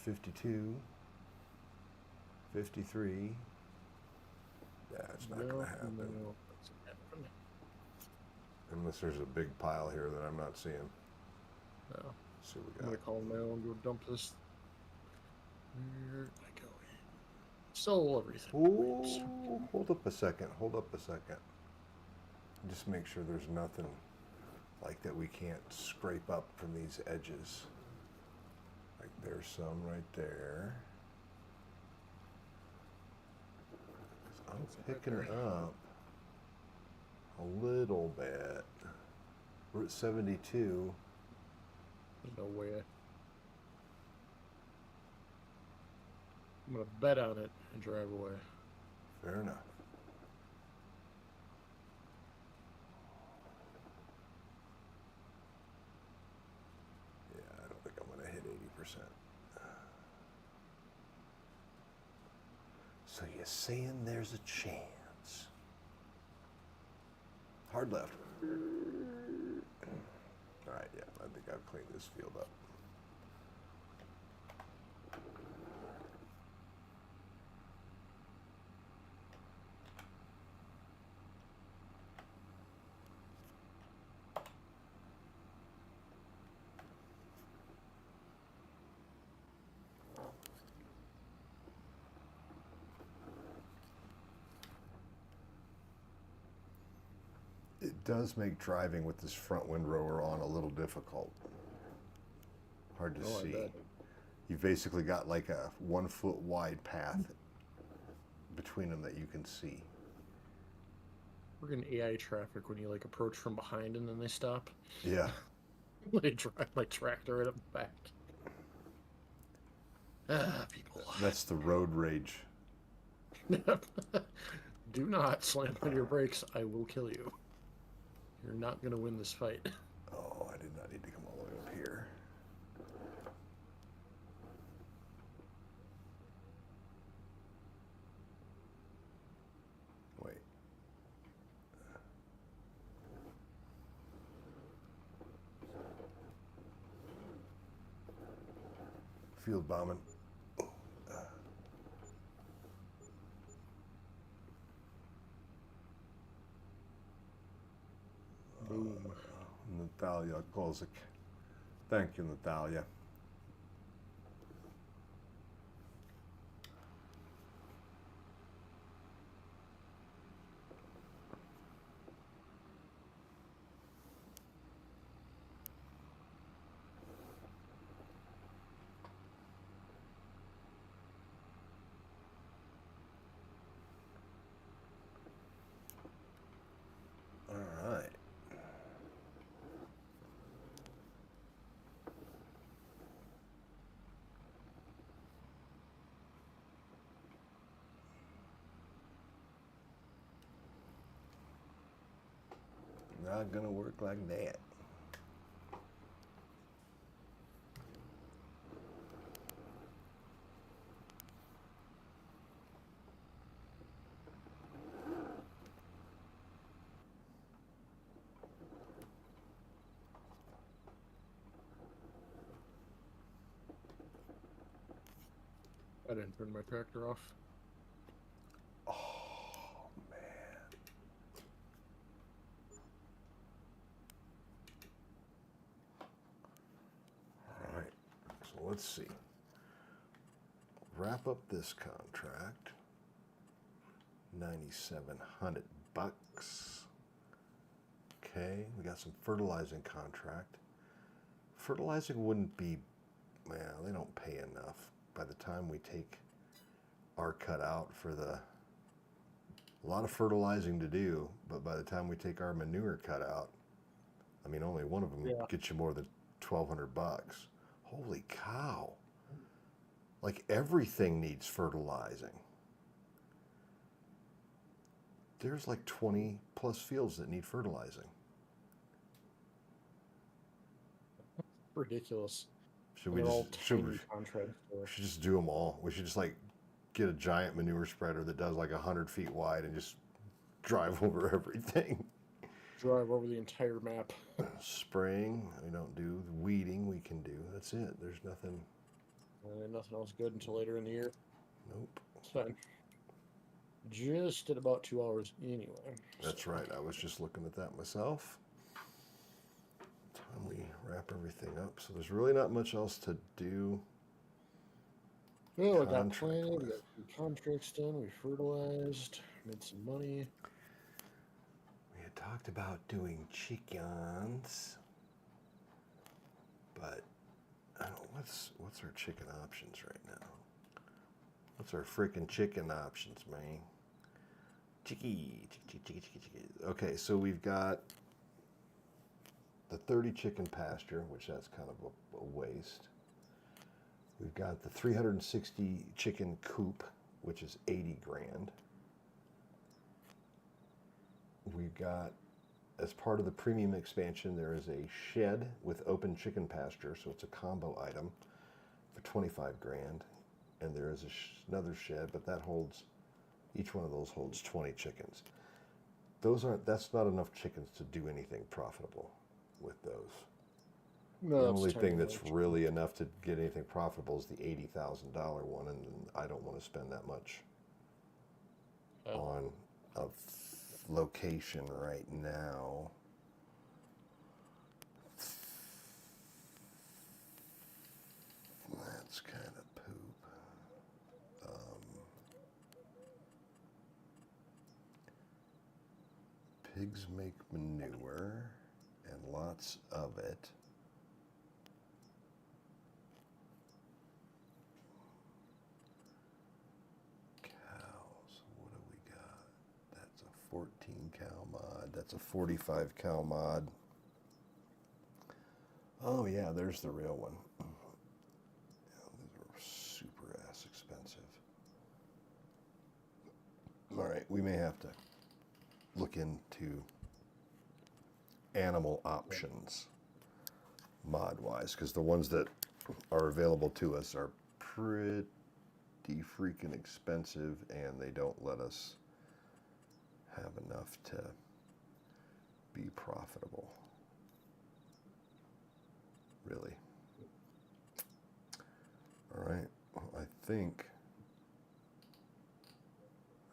[SPEAKER 1] 52, 53. Yeah, it's not going to happen.
[SPEAKER 2] No, that's not happening.
[SPEAKER 1] Unless there's a big pile here that I'm not seeing.
[SPEAKER 2] No.
[SPEAKER 1] Let's see what
[SPEAKER 2] I'm
[SPEAKER 1] we
[SPEAKER 2] gonna
[SPEAKER 1] got.
[SPEAKER 2] call now and go dump this. Where did I go? Sell everything.
[SPEAKER 1] Ooh, hold up a second. Hold up a second. Just make sure there's nothing like that we can't scrape up from these edges. Like there's some right there. I'm picking up a little bit. We're at 72.
[SPEAKER 2] There's no way. I'm gonna bet on it and drive away.
[SPEAKER 1] Fair enough. Yeah, I don't think I'm gonna hit 80%. So you're saying there's a chance? Hard left. All right, yeah, I think I've cleaned this field up. does make driving with this front windrower on a little difficult. Hard to
[SPEAKER 2] Oh, I
[SPEAKER 1] see.
[SPEAKER 2] bet.
[SPEAKER 1] You've basically got like a 1 foot wide path between them that you can see.
[SPEAKER 2] We're getting AI traffic when you like approach from behind and then they stop.
[SPEAKER 1] Yeah.
[SPEAKER 2] They drive like tractor right up the back. Ah, people.
[SPEAKER 1] That's the road rage.
[SPEAKER 2] Do not slam on your brakes. I will kill you. You're not going to win this fight.
[SPEAKER 1] Oh, I did not need to come all the way up here. Wait. Field bombing.
[SPEAKER 2] Boom.
[SPEAKER 1] Natalia Kozik. Thank you, Natalia. All right. Not gonna work like that.
[SPEAKER 2] I didn't turn my tractor off.
[SPEAKER 1] Oh, man. All right, so let's see. Wrap up this contract. $9,700. Okay, we got some fertilizing contract. Fertilizing wouldn't be, well, they don't pay enough. By the time we take our cut out for a lot of fertilizing to do, but by the time we take our manure cut out, I mean, only one of them gets you more than $1,200. Holy cow. Like everything needs fertilizing. There's like 20 plus fields that need fertilizing.
[SPEAKER 2] Ridiculous.
[SPEAKER 1] Should we
[SPEAKER 2] They're all
[SPEAKER 1] just
[SPEAKER 2] tiny contracts.
[SPEAKER 1] we should just do them all? We should just like get a giant manure spreader that does like 100 feet wide and just drive over everything.
[SPEAKER 2] Drive over the entire map.
[SPEAKER 1] Spraying, we don't do. Weeding, we can do. That's it. There's nothing.
[SPEAKER 2] Nothing else good until later in the year.
[SPEAKER 1] Nope.
[SPEAKER 2] It's fine. Just at about 2 hours anyway.
[SPEAKER 1] That's right. I was just looking at that myself. Time we wrap everything up. So there's really not much else to do.
[SPEAKER 2] Oh, I got planted, we got 2 contracts done, we fertilized, made some money.
[SPEAKER 1] We had talked about doing chickens, but I don't. What's our chicken options right now? What's our freaking chicken options, man? Chicky. Okay, so we've got the 30 chicken pasture, which that's kind of a waste. We've got the 360 chicken coop, which is 80 grand. We've got, as part of the premium expansion, there is a shed with open chicken pasture, so it's a combo item for 25 grand. And there is another shed, but that holds, each one of those holds 20 chickens. That's not enough chickens to do anything profitable with those.
[SPEAKER 2] No,
[SPEAKER 1] The only thing that's really enough to get anything profitable is the $80,000 one, and I don't want to spend that much on a location right now. That's kind of poop. Pigs make manure, and lots of it. Cows, what do we got? That's a 14 cow mod. That's a 45 cow mod. Oh yeah, there's the real one. Yeah, these are super ass expensive. All right, we may have to look into animal options mod-wise, because the ones that are available to us are pretty freaking expensive, and they don't let us have enough to be profitable. Really. All right, well, I think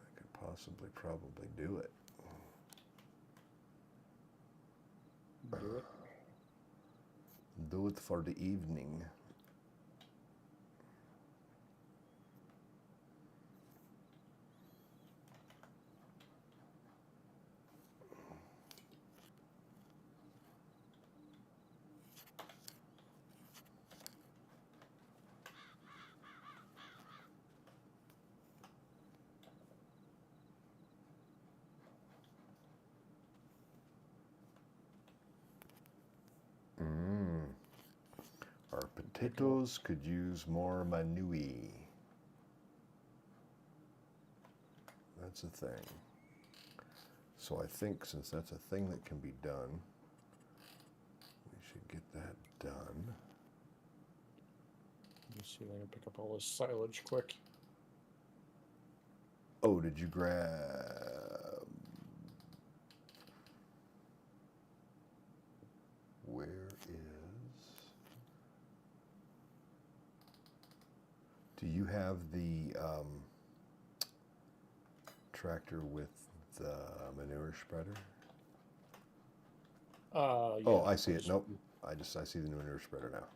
[SPEAKER 1] I could possibly probably do it.
[SPEAKER 2] Do it.
[SPEAKER 1] Do it for the evening. Our potatoes could use more manure. That's a thing. So I think since that's a thing that can be done, we should get that done.
[SPEAKER 2] Let me see if I can pick up all this silage quick.
[SPEAKER 1] Oh, did you grab... Where is... Do you have the tractor with the manure spreader?
[SPEAKER 2] Yeah,
[SPEAKER 1] Oh, I see it. Nope. I see the manure spreader now.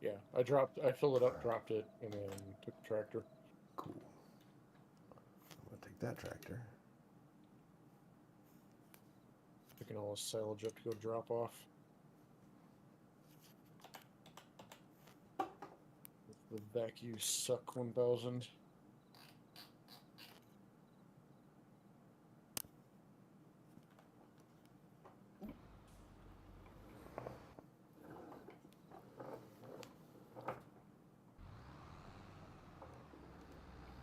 [SPEAKER 2] Yeah, I filled it up, dropped it, and then took the tractor.
[SPEAKER 1] Cool. I'm gonna take that tractor.
[SPEAKER 2] Picking all this silage up to go drop off. The vacuum suck 1000.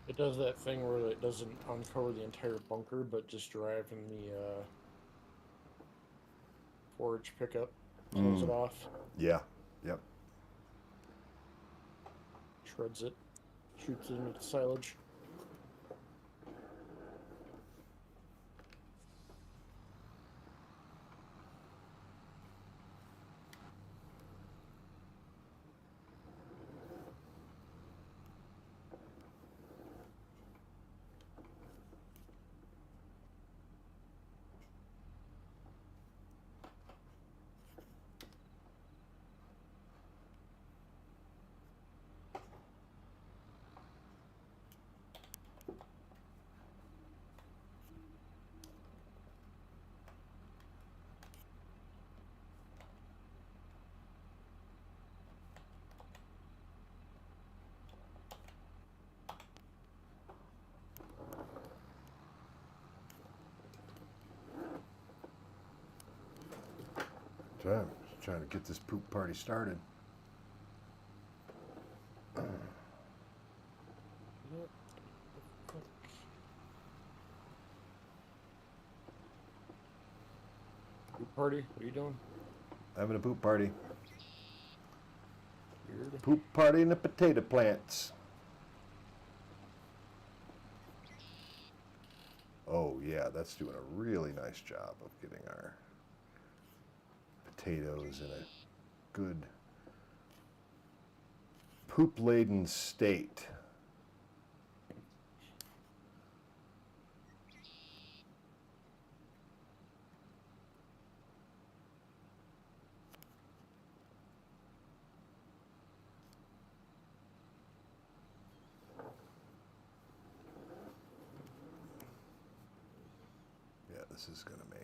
[SPEAKER 2] It does that thing where it doesn't uncover the entire bunker, but just driving the forage pickup kills it off,
[SPEAKER 1] Yeah. Yep.
[SPEAKER 2] shreds it, shoots it into the silage.
[SPEAKER 1] Trying to get this poop party started.
[SPEAKER 2] Yep. Poop party? What are you doing?
[SPEAKER 1] Having a poop party.
[SPEAKER 2] Weird.
[SPEAKER 1] Poop party in the potato plants. Oh yeah, that's doing a really nice job of getting our potatoes in a good poop-laden state. this is going to make.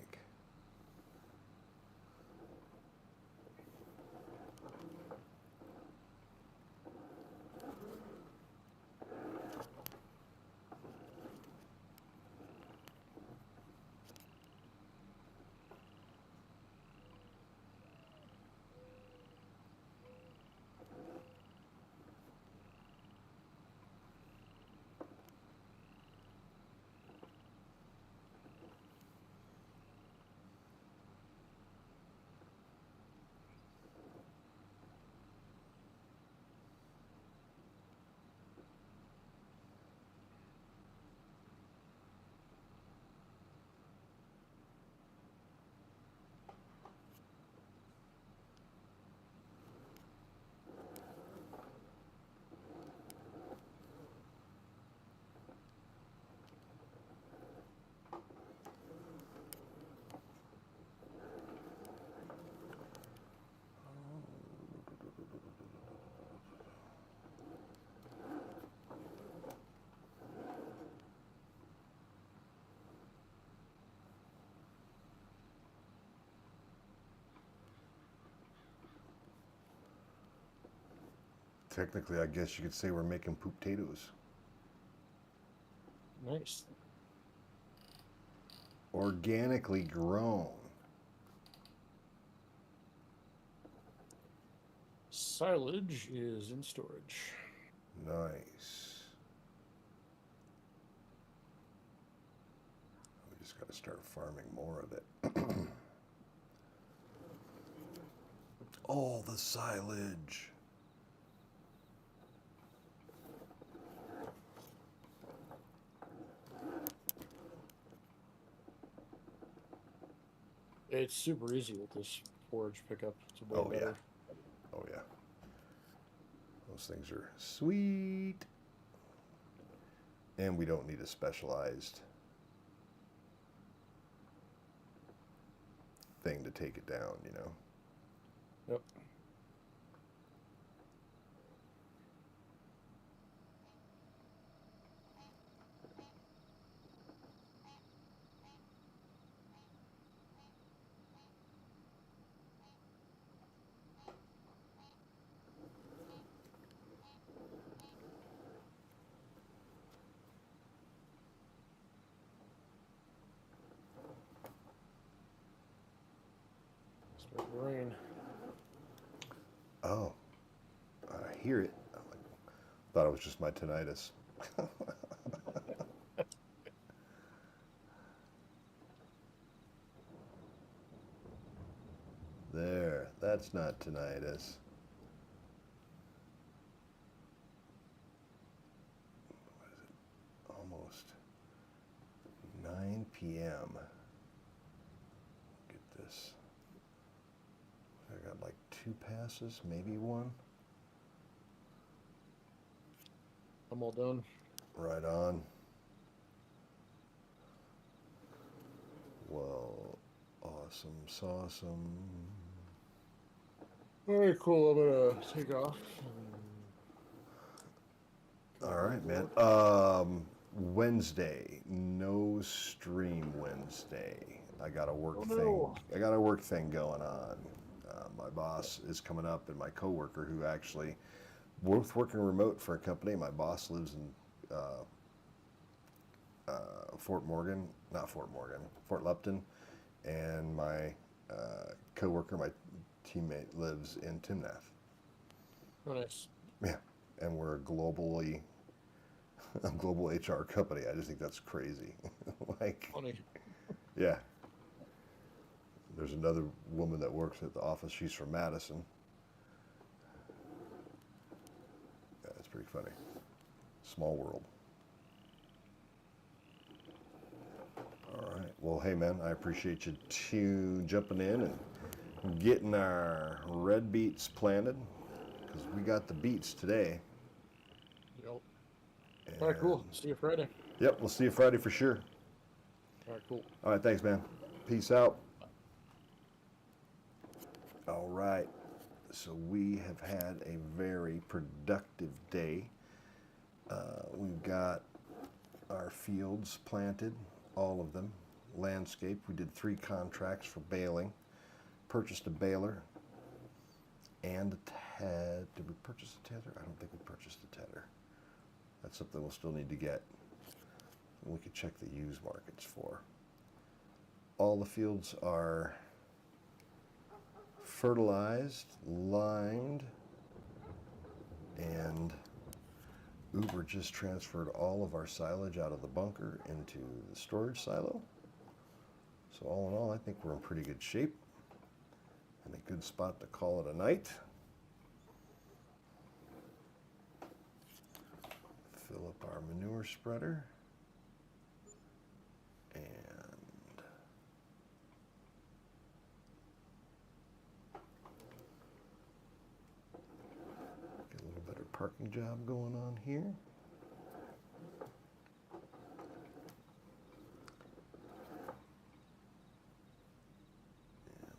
[SPEAKER 1] Technically, I guess you could say we're making poop potatoes.
[SPEAKER 2] Nice.
[SPEAKER 1] Organically grown.
[SPEAKER 2] Silage is in storage.
[SPEAKER 1] Nice. We just got to start farming more of it. All the silage.
[SPEAKER 2] It's super easy with this forage pickup. It's way
[SPEAKER 1] Oh,
[SPEAKER 2] better.
[SPEAKER 1] yeah. Oh, yeah. Those things are sweet. And we don't need a specialized thing to take it down, you know?
[SPEAKER 2] Yep. Start to rain.
[SPEAKER 1] Oh, I hear it. I'm like, thought it was just my tinnitus. There, that's not tinnitus. What is it? Almost 9 p.m. Get this. I got like 2 passes, maybe 1.
[SPEAKER 2] I'm all done.
[SPEAKER 1] Right on. Well, awesome, sawsome.
[SPEAKER 2] All right, cool. I'm gonna take off.
[SPEAKER 1] All right, man. Wednesday, no stream Wednesday. I got a work
[SPEAKER 2] Oh,
[SPEAKER 1] thing.
[SPEAKER 2] no.
[SPEAKER 1] I got a work thing going on. My boss is coming up, and my coworker, who actually both working remote for a company. My boss lives in Fort Lupton, and my coworker, my teammate, lives in Timnath.
[SPEAKER 2] Oh, nice.
[SPEAKER 1] Yeah, and we're a global HR company. I just think that's crazy. Like,
[SPEAKER 2] Funny.
[SPEAKER 1] yeah. There's another woman that works at the office. She's from Madison. Yeah, it's pretty funny. Small world. All right. Well, hey, man, I appreciate you jumping in and getting our red beets planted, because we got the beets today.
[SPEAKER 2] Yep. All right, cool. See you Friday.
[SPEAKER 1] Yep, we'll see you Friday for sure.
[SPEAKER 2] All right, cool.
[SPEAKER 1] All right, thanks, man. Peace out. All right. So we have had a very productive day. We've got our fields planted, all of them.
[SPEAKER 4] landscape. We did 3 contracts for baling. Purchased a baler and a tether. Did we purchase a tether? I don't think we purchased a tether. That's something we'll still need to get. We could check the used markets for. All the fields are fertilized, limed, and Uber just transferred all of our silage out of the bunker into the storage silo. So all in all, I think we're in pretty good shape and a good spot to call it a night. Fill up our manure spreader and get a little better parking job going on here. And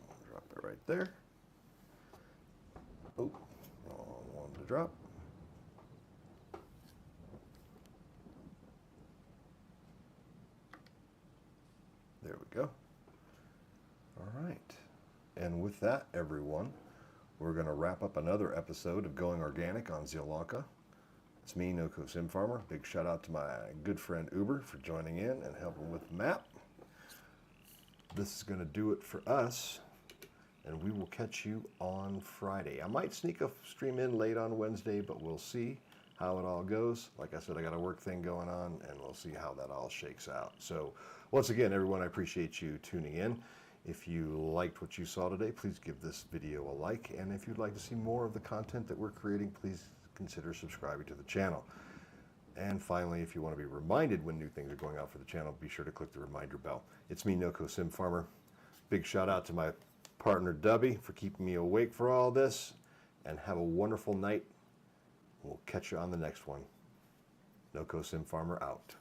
[SPEAKER 4] we'll drop it right there. Oh, wrong one to drop. There we go. All right. And with that, everyone, we're going to wrap up another episode of Going Organic on Zielonka. It's me, NoCo SimFarmer. Big shout out to my good friend Uber for joining in and helping with the map. This is going to do it for us, and we will catch you on Friday. I might sneak a stream in late on Wednesday, but we'll see how it all goes. Like I said, I got a work thing going on, and we'll see how that all shakes out. So once again, everyone, I appreciate you tuning in. If you liked what you saw today, please give this video a like. And if you'd like to see more of the content that we're creating, please consider subscribing to the channel. And finally, if you want to be reminded when new things are going out for the channel, be sure to click the reminder bell. It's me, NoCo SimFarmer. Big shout out to my partner, Dubby, for keeping me awake for all this. And have a wonderful night. We'll catch you on the next one. NoCo SimFarmer out.